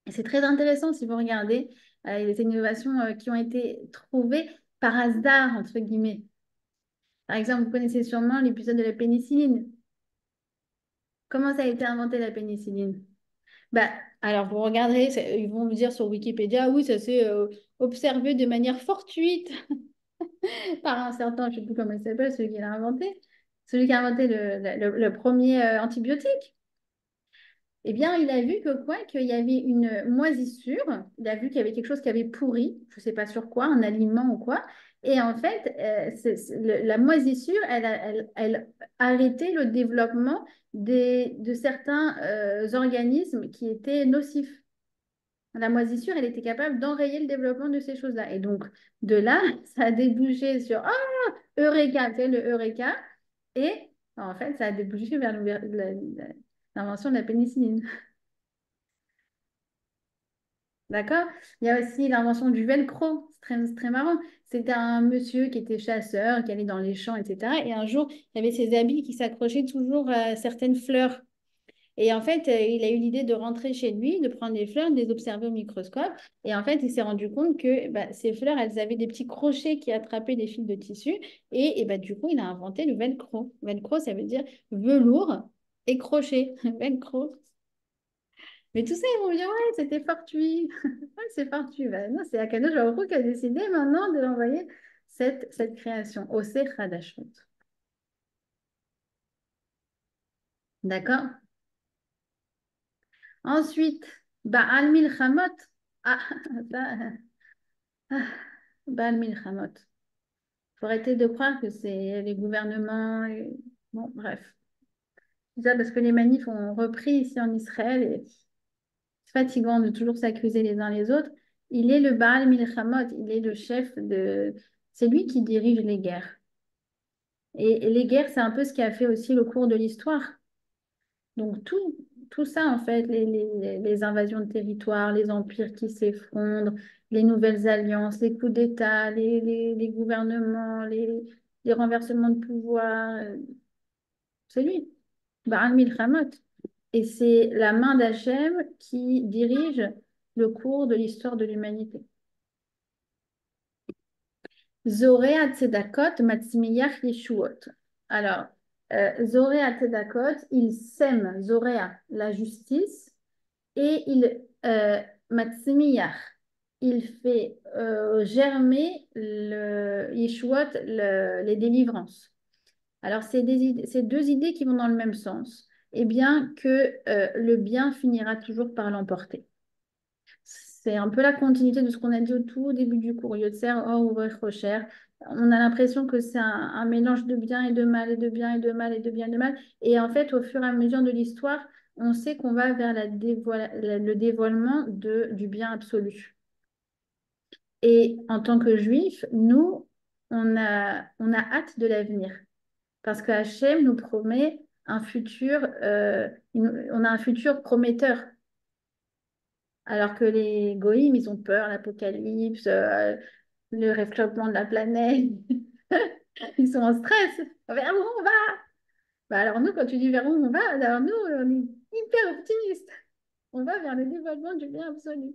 Et c'est très intéressant si vous regardez les innovations qui ont été trouvées par hasard, entre guillemets. Par exemple, vous connaissez sûrement l'épisode de la pénicilline. Comment ça a été inventé la pénicilline? Bah, alors, vous regarderez, ils vont vous dire sur Wikipédia, oui, ça s'est observé de manière fortuite par un certain, je ne sais plus comment il s'appelle, celui qui l'a inventé, celui qui a inventé le premier antibiotique. Eh bien, il a vu que quoi? Qu'il y avait une moisissure. Il a vu qu'il y avait quelque chose qui avait pourri, je ne sais pas sur quoi, un aliment ou quoi. Et en fait, la moisissure, elle arrêtait le développement de certains organismes qui étaient nocifs. La moisissure, elle était capable d'enrayer le développement de ces choses-là. Et donc, de là, ça a débouché sur Ah, Eureka, tu sais, le Eureka. Et en fait, ça a débouché vers l'invention de la pénicilline. D'accord? Il y a aussi l'invention du velcro. C'est très marrant. C'était un monsieur qui était chasseur, qui allait dans les champs, etc. Et un jour, il y avait ses habits qui s'accrochaient toujours à certaines fleurs. Et en fait, il a eu l'idée de rentrer chez lui, de prendre les fleurs, de les observer au microscope. Et en fait, il s'est rendu compte que bah, ces fleurs, elles avaient des petits crochets qui attrapaient des fils de tissu. Et bah, du coup, il a inventé le velcro. Velcro, ça veut dire velours et crochet. Velcro. Mais tout ça, ils vont me dire, ouais, c'était fortuit. Ouais, c'est fortuit. Ben non, c'est Akadosh Baruch Hu qui a décidé maintenant de l'envoyer cette création. Oseh Hadashot. D'accord? Ensuite, Baal Milchamot. Ah, ça, ah, Baal Milchamot. Faut arrêter de croire que c'est les gouvernements. Bon, bref. C'est ça parce que les manifs ont repris ici en Israël et c'est fatigant de toujours s'accuser les uns les autres. Il est le Baal Milchamot, il est le chef de. C'est lui qui dirige les guerres. Et les guerres, c'est un peu ce qui a fait aussi le cours de l'histoire. Donc tout ça, en fait, les invasions de territoire, les empires qui s'effondrent, les nouvelles alliances, les coups d'État, les gouvernements, les renversements de pouvoir, c'est lui, Baal Milchamot. Et c'est la main d'Hachem qui dirige le cours de l'histoire de l'humanité. Zorea Tzedakot Matzmiyach Yeshuot. Alors, Zorea Tzedakot, il sème Zorea, la justice, et il Matzmiyach, il fait germer le Yeshuot, les délivrances. Alors, c'est deux idées qui vont dans le même sens, et bien que le bien finira toujours par l'emporter. C'est un peu la continuité de ce qu'on a dit au tout début du cours. Yotzer, Or, Uvre, Rocher. On a l'impression que c'est un mélange de bien et de mal, et de bien et de mal, et de bien et de mal. Et en fait, au fur et à mesure de l'histoire, on sait qu'on va vers le dévoilement du bien absolu. Et en tant que juifs, nous, on a hâte de l'avenir. Parce que Hachem nous promet un futur, on a un futur prometteur. Alors que les goïms, ils ont peur, l'apocalypse, le réchauffement de la planète. Ils sont en stress. Vers où on va? Bah alors nous, quand tu dis vers où on va, alors nous, on est hyper optimistes. On va vers le dévoilement du bien absolu.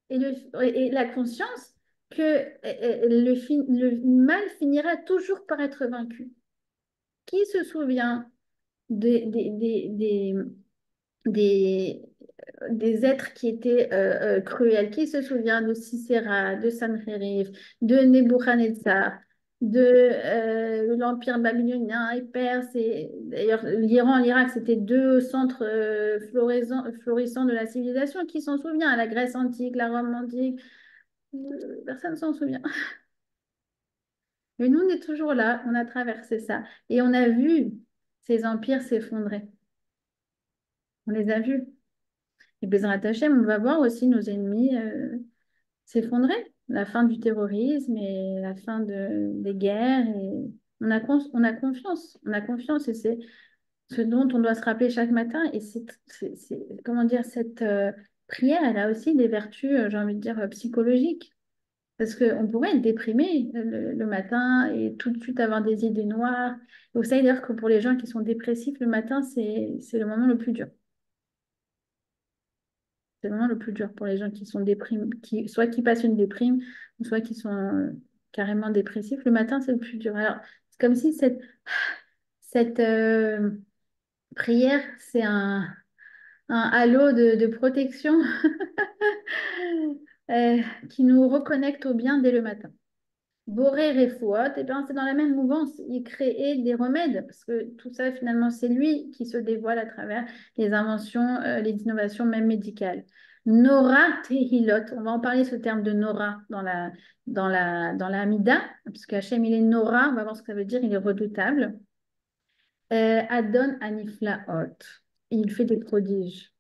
Et la conscience que le mal finira toujours par être vaincu. Qui se souvient des, des, des, des, des, des êtres qui étaient cruels? Qui se souvient de Sisera, de Sanherib, de Nebuchadnezzar, de l'Empire babylonien et perse? D'ailleurs, l'Iran, l'Irak, c'était deux centres florissants de la civilisation. Qui s'en souvient? La Grèce antique, la Rome antique, personne ne s'en souvient. Mais nous, on est toujours là, on a traversé ça. Et on a vu ces empires s'effondrer. On les a vus. Et Bezrat Hachem, on va voir aussi nos ennemis s'effondrer. La fin du terrorisme et la fin des guerres. Et on a confiance. On a confiance et c'est ce dont on doit se rappeler chaque matin. Et comment dire, cette prière, elle a aussi des vertus, j'ai envie de dire, psychologiques. Parce qu'on pourrait être déprimé le matin et tout de suite avoir des idées noires. Et vous savez d'ailleurs que pour les gens qui sont dépressifs, le matin, c'est le moment le plus dur. C'est vraiment le plus dur pour les gens qui sont déprimés, soit qui passent une déprime, soit qui sont carrément dépressifs. Le matin, c'est le plus dur. Alors, c'est comme si cette prière, c'est un halo de protection qui nous reconnecte au bien dès le matin. Boré Refouot, eh bien, c'est dans la même mouvance. Il créait des remèdes, parce que tout ça, finalement, c'est lui qui se dévoile à travers les inventions, les innovations même médicales. Nora Tehilot, on va en parler ce terme de Nora dans la Amida, parce qu'Hachem, il est Nora, on va voir ce que ça veut dire, il est redoutable. Adon Aniflaot, il fait des prodiges.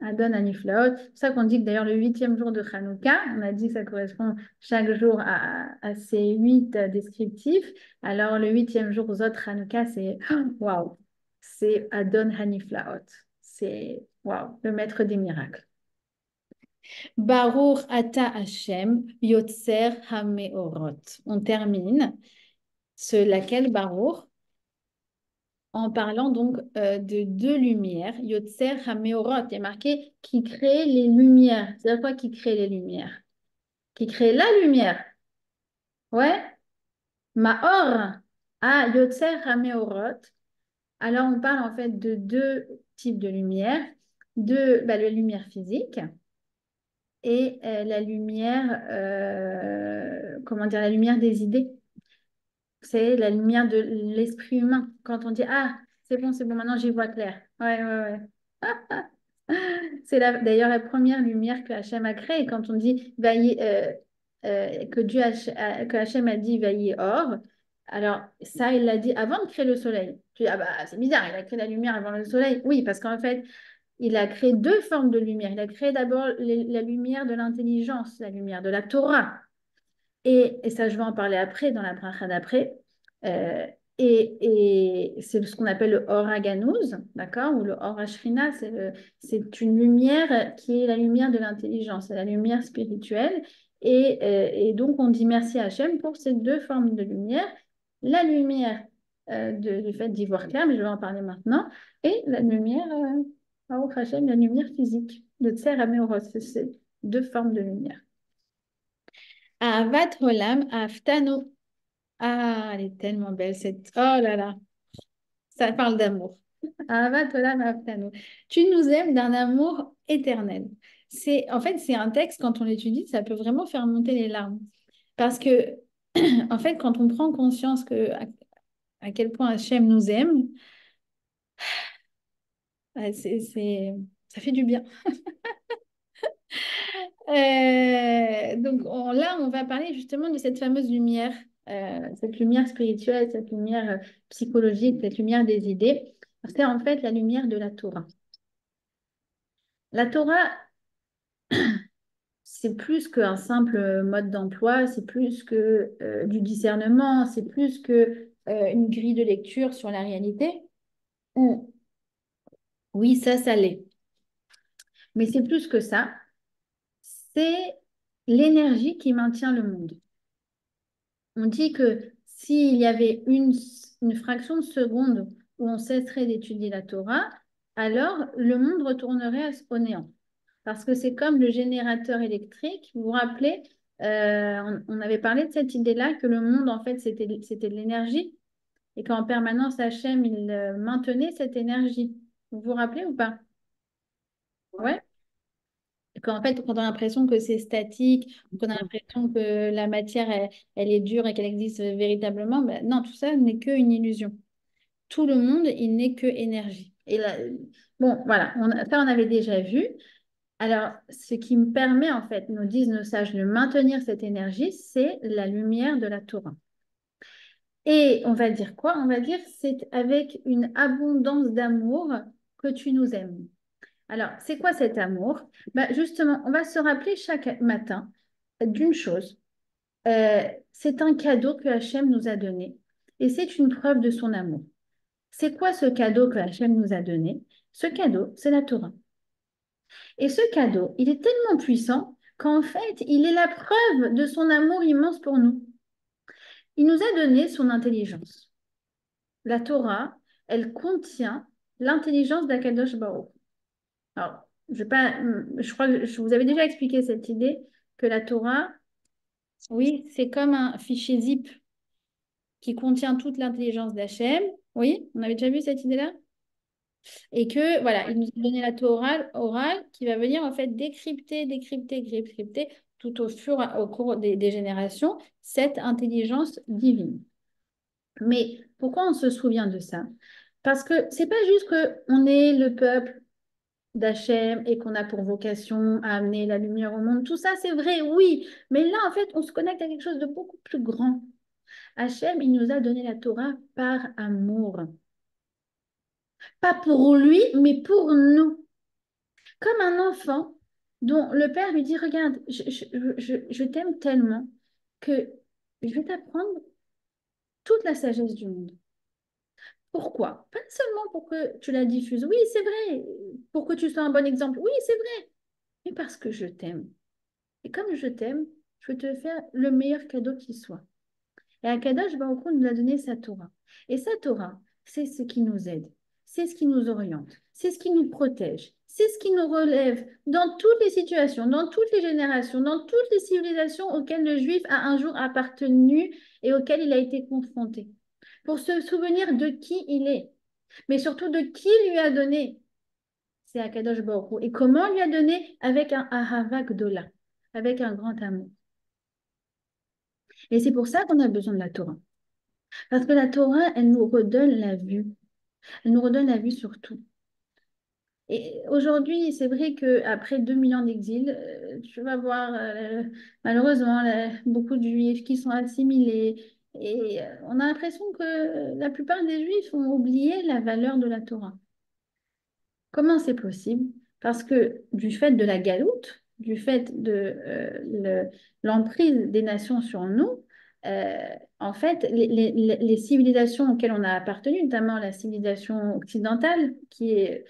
Adon Aniflaot. C'est pour ça qu'on dit que d'ailleurs le huitième jour de Hanouka, on a dit que ça correspond chaque jour à ces huit descriptifs. Alors le huitième jour, Zot Hanouka, c'est waouh, c'est Adon Haniflaot. C'est waouh, le maître des miracles. Baruch Ata Hashem Yotzer Hameorot. On termine laquelle Baruch en parlant donc de deux lumières, Yotzer HaMeorot, il y a marqué qui crée les lumières. C'est-à-dire quoi qui crée les lumières? Qui crée la lumière. Ouais, Maor. Ah, Yotzer HaMeorot. Alors on parle en fait de deux types de lumière. La lumière physique et la lumière, comment dire, la lumière des idées. C'est la lumière de l'esprit humain. Quand on dit, ah, c'est bon, maintenant j'y vois clair. Ouais, ouais, ouais. C'est d'ailleurs la première lumière que Hachem a créée. Quand on dit que que Hachem a dit Vaillé or, alors ça, il l'a dit avant de créer le soleil. Tu dis, ah bah c'est bizarre, il a créé la lumière avant le soleil. Oui, parce qu'en fait, il a créé deux formes de lumière. Il a créé d'abord la lumière de l'intelligence, la lumière de la Torah. Et ça, je vais en parler après, dans la bracha d'après. Euh, et c'est ce qu'on appelle le Or HaGanuz, d'accord? Ou le Or HaShrina, c'est une lumière qui est la lumière de l'intelligence, c'est la lumière spirituelle. Et donc, on dit merci à Hachem pour ces deux formes de lumière. La lumière du fait d'y voir clair, mais je vais en parler maintenant, et la lumière, Baruch Hashem, la lumière physique, de Tser HaMeorot, c'est ces deux formes de lumière. Ahavat Olam, Aftano. Ah, elle est tellement belle cette. Oh là là, ça parle d'amour. Ahavat Olam, Aftano. Tu nous aimes d'un amour éternel. En fait, c'est un texte, quand on l'étudie, ça peut vraiment faire monter les larmes. Parce que, en fait, quand on prend conscience à quel point Hachem nous aime, ah, ça fait du bien. Donc là, on va parler justement de cette fameuse lumière, cette lumière spirituelle, cette lumière psychologique, cette lumière des idées. C'est en fait la lumière de la Torah. La Torah, c'est plus qu'un simple mode d'emploi, c'est plus que du discernement, c'est plus que une grille de lecture sur la réalité. Ou, oui, ça l'est. Mais c'est plus que ça. C'est l'énergie qui maintient le monde. On dit que s'il y avait une fraction de seconde où on cesserait d'étudier la Torah, alors le monde retournerait au néant. Parce que c'est comme le générateur électrique. Vous vous rappelez, on avait parlé de cette idée-là, que le monde, en fait, c'était de l'énergie et qu'en permanence, Hachem, il maintenait cette énergie. Vous vous rappelez ou pas? Ouais. Ouais. Qu'en fait, quand on a l'impression que c'est statique, qu'on a l'impression que la matière, elle est dure et qu'elle existe véritablement, ben non, tout ça n'est qu'une illusion. Tout le monde, il n'est que énergie. Et là, bon, voilà, ça, on avait déjà vu. Alors, ce qui me permet, en fait, nous disent nos sages, de maintenir cette énergie, c'est la lumière de la Torah. Et on va dire quoi? On va dire c'est avec une abondance d'amour que tu nous aimes. Alors, c'est quoi cet amour? Bah, justement, on va se rappeler chaque matin d'une chose. C'est un cadeau que Hachem nous a donné et c'est une preuve de son amour. C'est quoi ce cadeau que Hachem nous a donné? Ce cadeau, c'est la Torah. Et ce cadeau, il est tellement puissant qu'en fait, il est la preuve de son amour immense pour nous. Il nous a donné son intelligence. La Torah, elle contient l'intelligence d'Akadosh Baruch. Alors, je vais pas, je crois que je vous avais déjà expliqué cette idée que la Torah, oui, c'est comme un fichier zip qui contient toute l'intelligence d'Hachem. Oui, on avait déjà vu cette idée-là? Et que, voilà, Ouais. il nous a donné la Torah orale qui va venir en fait décrypter, décrypter, décrypter tout au cours des générations cette intelligence divine. Mais pourquoi on se souvient de ça? Parce que c'est pas juste que on est le peuple d'Hachem et qu'on a pour vocation à amener la lumière au monde. Tout ça, c'est vrai, oui. Mais là, en fait, on se connecte à quelque chose de beaucoup plus grand. Hachem, il nous a donné la Torah par amour. Pas pour lui, mais pour nous. Comme un enfant dont le père lui dit, regarde, je t'aime tellement que je vais t'apprendre toute la sagesse du monde. Pourquoi? Pas seulement pour que tu la diffuses. Oui, c'est vrai. Pour que tu sois un bon exemple. Oui, c'est vrai. Mais parce que je t'aime. Et comme je t'aime, je vais te faire le meilleur cadeau qui soit. Et Akadosh Baruch Hu nous a donné sa Torah. Et sa Torah, c'est ce qui nous aide, c'est ce qui nous oriente, c'est ce qui nous protège, c'est ce qui nous relève dans toutes les situations, dans toutes les générations, dans toutes les civilisations auxquelles le juif a un jour appartenu et auxquelles il a été confronté. Pour se souvenir de qui il est, mais surtout de qui lui a donné. C'est Akadosh Baruch Hu. Et comment lui a donné? Avec un Ahava Gdola, avec un grand amour. Et c'est pour ça qu'on a besoin de la Torah. Parce que la Torah, elle nous redonne la vue. Elle nous redonne la vue sur tout. Et aujourd'hui, c'est vrai qu'après 2000 ans d'exil, tu vas voir malheureusement beaucoup de juifs qui sont assimilés. Et on a l'impression que la plupart des juifs ont oublié la valeur de la Torah. Comment c'est possible? Parce que du fait de la galoute, du fait de l'emprise des nations sur nous, euh, en fait, les civilisations auxquelles on a appartenu, notamment la civilisation occidentale, qui est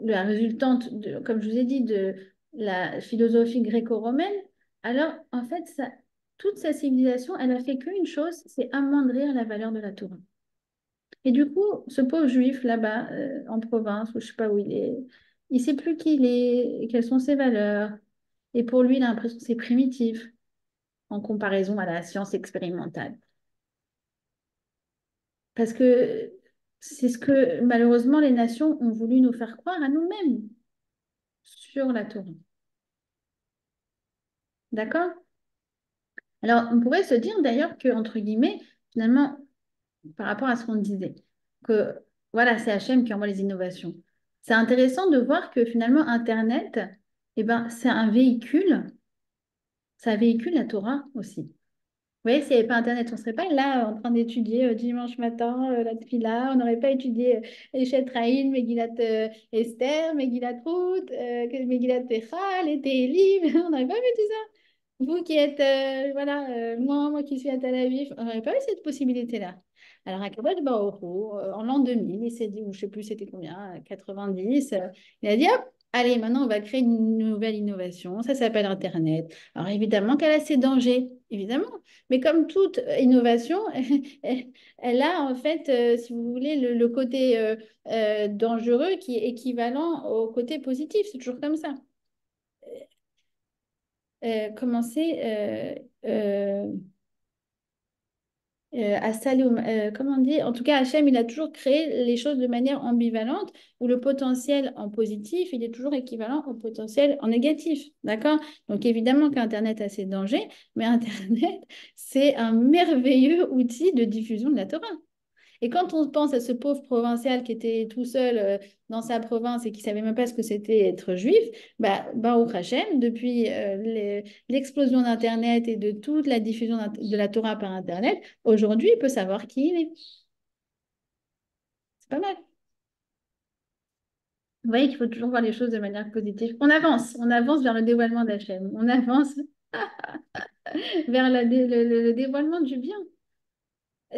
la résultante, comme je vous ai dit, de la philosophie gréco-romaine, alors en fait, toute cette civilisation, elle a fait qu'une chose, c'est amoindrir la valeur de la Torah. Et du coup, ce pauvre juif là-bas, en province, ou je sais pas où il est, il sait plus qui il est, et quelles sont ses valeurs. Et pour lui, il a l'impression que c'est primitif en comparaison à la science expérimentale. Parce que c'est ce que malheureusement les nations ont voulu nous faire croire à nous-mêmes sur la Torah. D'accord? Alors, on pourrait se dire d'ailleurs que, entre guillemets, finalement, par rapport à ce qu'on disait, que voilà, c'est Hachem qui envoie les innovations. C'est intéressant de voir que finalement, Internet, eh ben, c'est un véhicule, ça véhicule la Torah aussi. Oui, s'il n'y avait pas Internet, on ne serait pas là en train d'étudier dimanche matin la Tfila. On n'aurait pas étudié Eshet Raïl, Megillat Esther, Megillat Ruth, Megillat Techa, les Télim. On n'aurait pas vu tout ça. Vous qui êtes, voilà, moi qui suis à Tel Aviv, on n'aurait pas eu cette possibilité-là. Alors, à Kadosh Baruch Hu, en l'an 2000, il s'est dit, ou je ne sais plus c'était combien, 90, il a dit, hop, allez, maintenant on va créer une nouvelle innovation, ça s'appelle Internet. Alors, évidemment qu'elle a ses dangers, évidemment. Mais comme toute innovation, elle a en fait, si vous voulez, le côté dangereux qui est équivalent au côté positif. C'est toujours comme ça. Commencer à Saloum, comment on dit? En tout cas, Hachem, il a toujours créé les choses de manière ambivalente, où le potentiel en positif, il est toujours équivalent au potentiel en négatif. D'accord? Donc évidemment qu'Internet a ses dangers, mais Internet, c'est un merveilleux outil de diffusion de la Torah. Et quand on pense à ce pauvre provincial qui était tout seul dans sa province et qui savait même pas ce que c'était être juif, bah, Baruch Hashem, depuis l'explosion d'Internet et de toute la diffusion de la Torah par Internet, aujourd'hui, il peut savoir qui il est. C'est pas mal. Vous voyez qu'il faut toujours voir les choses de manière positive. On avance vers le dévoilement d'Hachem. On avance vers le dévoilement du bien.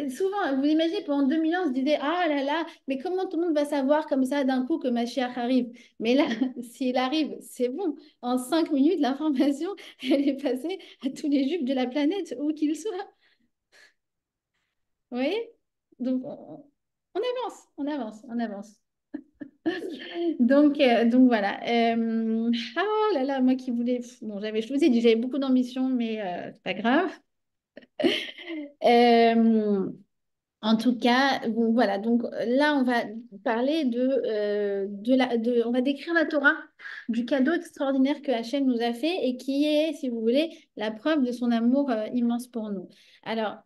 Souvent, vous imaginez, pendant 2000 ans, on se disait, ah là là, mais comment tout le monde va savoir comme ça d'un coup que Mashiach arrive? Mais là, s'il arrive, c'est bon. En 5 minutes, l'information, elle est passée à tous les juifs de la planète, où qu'ils soient. Vous voyez? Donc, on avance, on avance, on avance. Donc voilà. Ah là là, moi qui voulais. Bon, je vous ai dit, j'avais beaucoup d'ambition, mais c'est pas grave. Euh, En tout cas, bon, voilà. Donc là, on va parler on va décrire la Torah, du cadeau extraordinaire que Hachem nous a fait et qui est, si vous voulez, la preuve de son amour immense pour nous. Alors,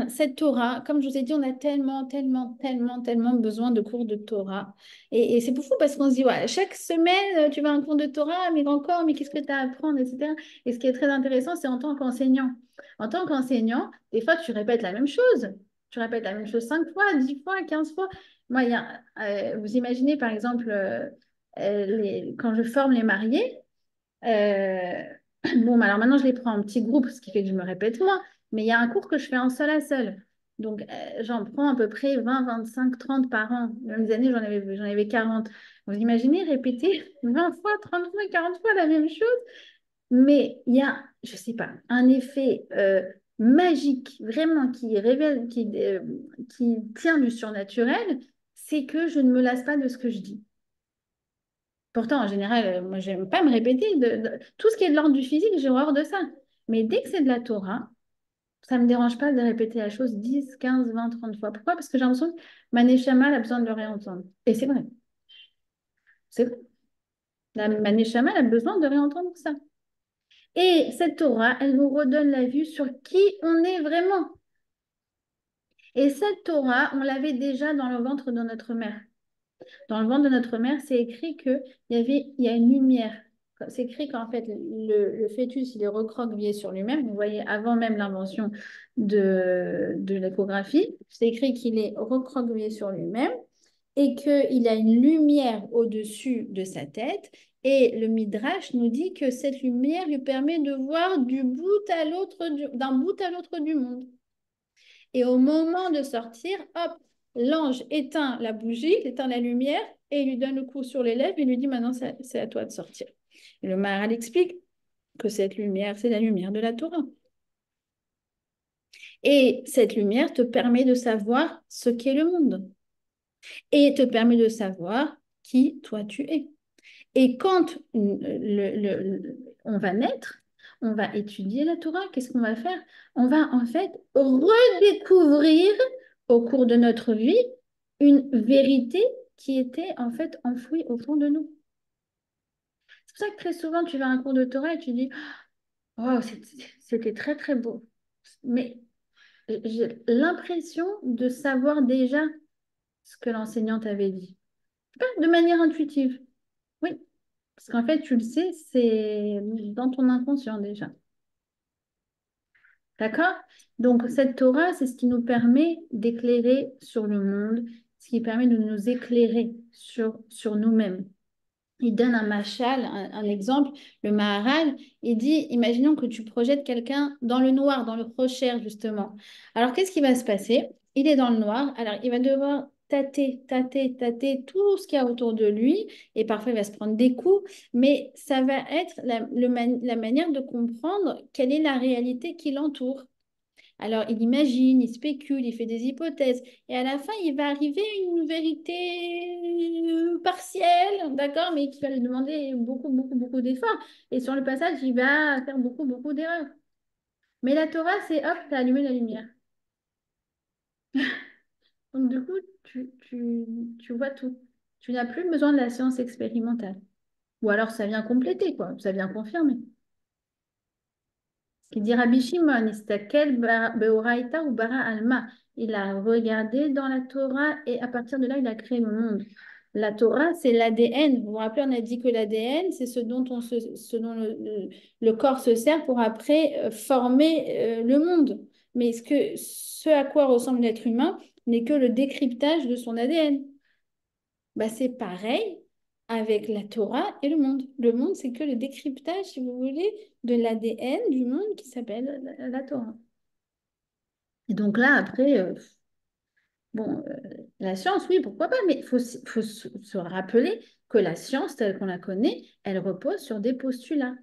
cette Torah, comme je vous ai dit, on a tellement, tellement, tellement, tellement besoin de cours de Torah. Et c'est fou parce qu'on se dit, ouais, chaque semaine, tu vas à un cours de Torah, mais encore, mais qu'est-ce que tu as à apprendre, etc. Et ce qui est très intéressant, c'est en tant qu'enseignant. En tant qu'enseignant, des fois, tu répètes la même chose. Tu répètes la même chose 5 fois, 10 fois, 15 fois. Moi, vous imaginez, par exemple, quand je forme les mariés, euh, bon, bah, alors maintenant, je les prends en petits groupes, ce qui fait que je me répète moins, mais il y a un cours que je fais en seul à seul. Donc, j'en prends à peu près 20, 25, 30 par an. Même des années, j'en avais 40. Vous imaginez répéter 20 fois, 30 fois, 40 fois la même chose? Mais il y a, je sais pas, un effet magique, vraiment, qui révèle, qui tient du surnaturel, c'est que je ne me lasse pas de ce que je dis. Pourtant, en général, moi, j'aime pas me répéter. Tout ce qui est de l'ordre du physique, j'ai horreur de ça. Mais dès que c'est de la Torah, ça me dérange pas de répéter la chose 10, 15, 20, 30 fois. Pourquoi? Parce que j'ai l'impression que ma neshama elle a besoin de le réentendre. Et c'est vrai. C'est vrai. Ma neshama elle a besoin de réentendre ça. Et cette Torah, elle nous redonne la vue sur qui on est vraiment. Et cette Torah, on l'avait déjà dans le ventre de notre mère. Dans le ventre de notre mère, c'est écrit il y a une lumière. C'est écrit qu'en fait, le fœtus, il est recroquevillé sur lui-même. Vous voyez, avant même l'invention de l'échographie, c'est écrit qu'il est recroquevillé sur lui-même et qu'il a une lumière au-dessus de sa tête. Et le Midrash nous dit que cette lumière lui permet de voir d'un bout à l'autre du monde. Et au moment de sortir, hop, l'ange éteint la bougie, il éteint la lumière et il lui donne le coup sur les lèvres et lui dit maintenant c'est à toi de sortir. Et le Maharal explique que cette lumière, c'est la lumière de la Torah. Et cette lumière te permet de savoir ce qu'est le monde et te permet de savoir qui toi tu es. Et quand on va naître, on va étudier la Torah, qu'est-ce qu'on va faire? On va en fait redécouvrir au cours de notre vie une vérité qui était en fait enfouie au fond de nous. C'est pour ça que très souvent tu vas à un cours de Torah et tu dis, oh, c'était très très beau. Mais j'ai l'impression de savoir déjà ce que l'enseignante avait dit. De manière intuitive. Oui, parce qu'en fait, tu le sais, c'est dans ton inconscient déjà. D'accord? Donc, cette Torah, c'est ce qui nous permet d'éclairer sur le monde, ce qui permet de nous éclairer sur nous-mêmes. Il donne un machal, un exemple, le Maharal, il dit, imaginons que tu projettes quelqu'un dans le noir, dans le crochet, justement. Alors, qu'est-ce qui va se passer? Il est dans le noir, alors il va devoir tâter, tâter, tâter tout ce qu'il y a autour de lui, et parfois il va se prendre des coups, mais ça va être la manière de comprendre quelle est la réalité qui l'entoure. Alors, il imagine, il spécule, il fait des hypothèses. Et à la fin, il va arriver à une vérité partielle, d'accord, mais qui va lui demander beaucoup, beaucoup, beaucoup d'efforts. Et sur le passage, il va faire beaucoup, beaucoup d'erreurs. Mais la Torah, c'est hop, t'as allumé la lumière. Donc, du coup, tu vois tout. Tu n'as plus besoin de la science expérimentale. Ou alors, ça vient compléter, quoi. Ça vient confirmer. Qui dit Rabbi Shimon, Istakel Beoraita ou Bara Alma. Il a regardé dans la Torah et à partir de là, il a créé le monde. La Torah, c'est l'ADN. Vous vous rappelez, on a dit que l'ADN, c'est ce dont le corps se sert pour après former le monde. Mais ce à quoi ressemble l'être humain n'est que le décryptage de son ADN. Bah, c'est pareil avec la Torah et le monde. Le monde, c'est que le décryptage, si vous voulez, de l'ADN du monde qui s'appelle la Torah. Et donc là, après, bon, la science, oui, pourquoi pas, mais il faut se rappeler que la science, telle qu'on la connaît, elle repose sur des postulats.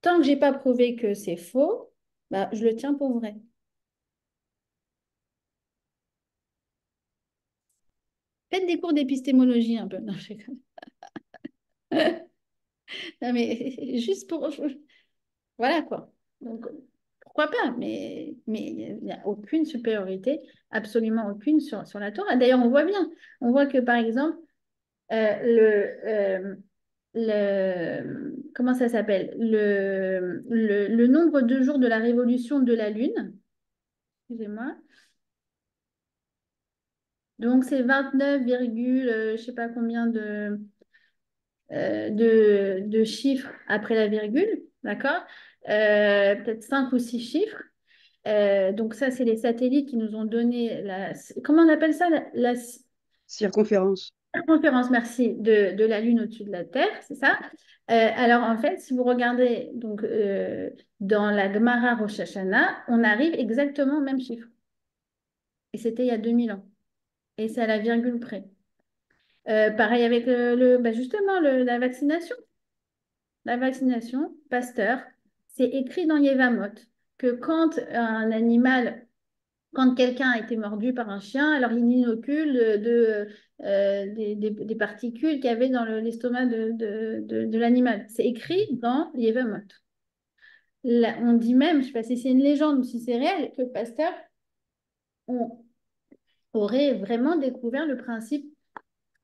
Tant que j'ai pas prouvé que c'est faux, bah, je le tiens pour vrai. Faites des cours d'épistémologie un peu. Non, je rigole. Non, mais juste pour... Voilà quoi. Donc, pourquoi pas? Mais il n'y a aucune supériorité, absolument aucune sur la Torah. D'ailleurs, on voit bien. On voit que, par exemple, comment ça s'appelle? Le nombre de jours de la révolution de la Lune, excusez-moi. Donc, c'est 29, je sais pas combien de chiffres après la virgule, d'accord? Peut-être 5 ou 6 chiffres. Donc ça, c'est les satellites qui nous ont donné comment on appelle ça? La Circonférence. circonférence, merci, de la Lune au-dessus de la Terre, c'est ça? Alors en fait, si vous regardez donc, dans la Gemara Rosh Hashanah, on arrive exactement au même chiffre. Et c'était il y a 2000 ans. Et c'est à la virgule près. Pareil avec bah, justement la vaccination. La vaccination, Pasteur, c'est écrit dans Yevamot que quand un animal quand quelqu'un a été mordu par un chien, alors il inocule des particules qu'il y avait dans l'estomac de l'animal. C'est écrit dans Yevamot. Là, on dit même, je ne sais pas si c'est une légende ou si c'est réel, que Pasteur aurait vraiment découvert le principe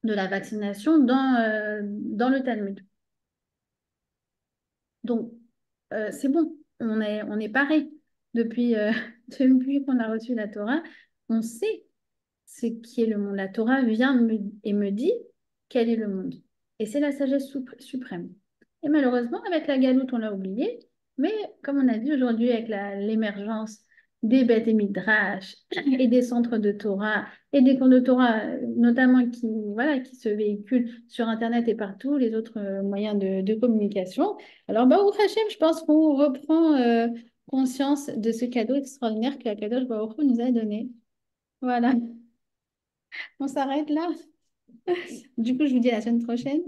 de la vaccination dans le Talmud. Donc, c'est bon, on est pareil. Depuis, depuis qu'on a reçu la Torah, on sait ce qui est le monde. La Torah vient et me dit quel est le monde. Et c'est la sagesse suprême. Et malheureusement, avec la galoute, on l'a oublié. Mais comme on a dit aujourd'hui, avec l'émergence des bêtes et midrash et des centres de Torah et des cours de Torah, notamment voilà, qui se véhiculent sur Internet et partout, les autres moyens de communication. Alors, bah, au Hachem, je pense qu'on reprend conscience de ce cadeau extraordinaire que Kadosh Baruch Hu nous a donné. Voilà. On s'arrête là. Du coup, je vous dis à la semaine prochaine.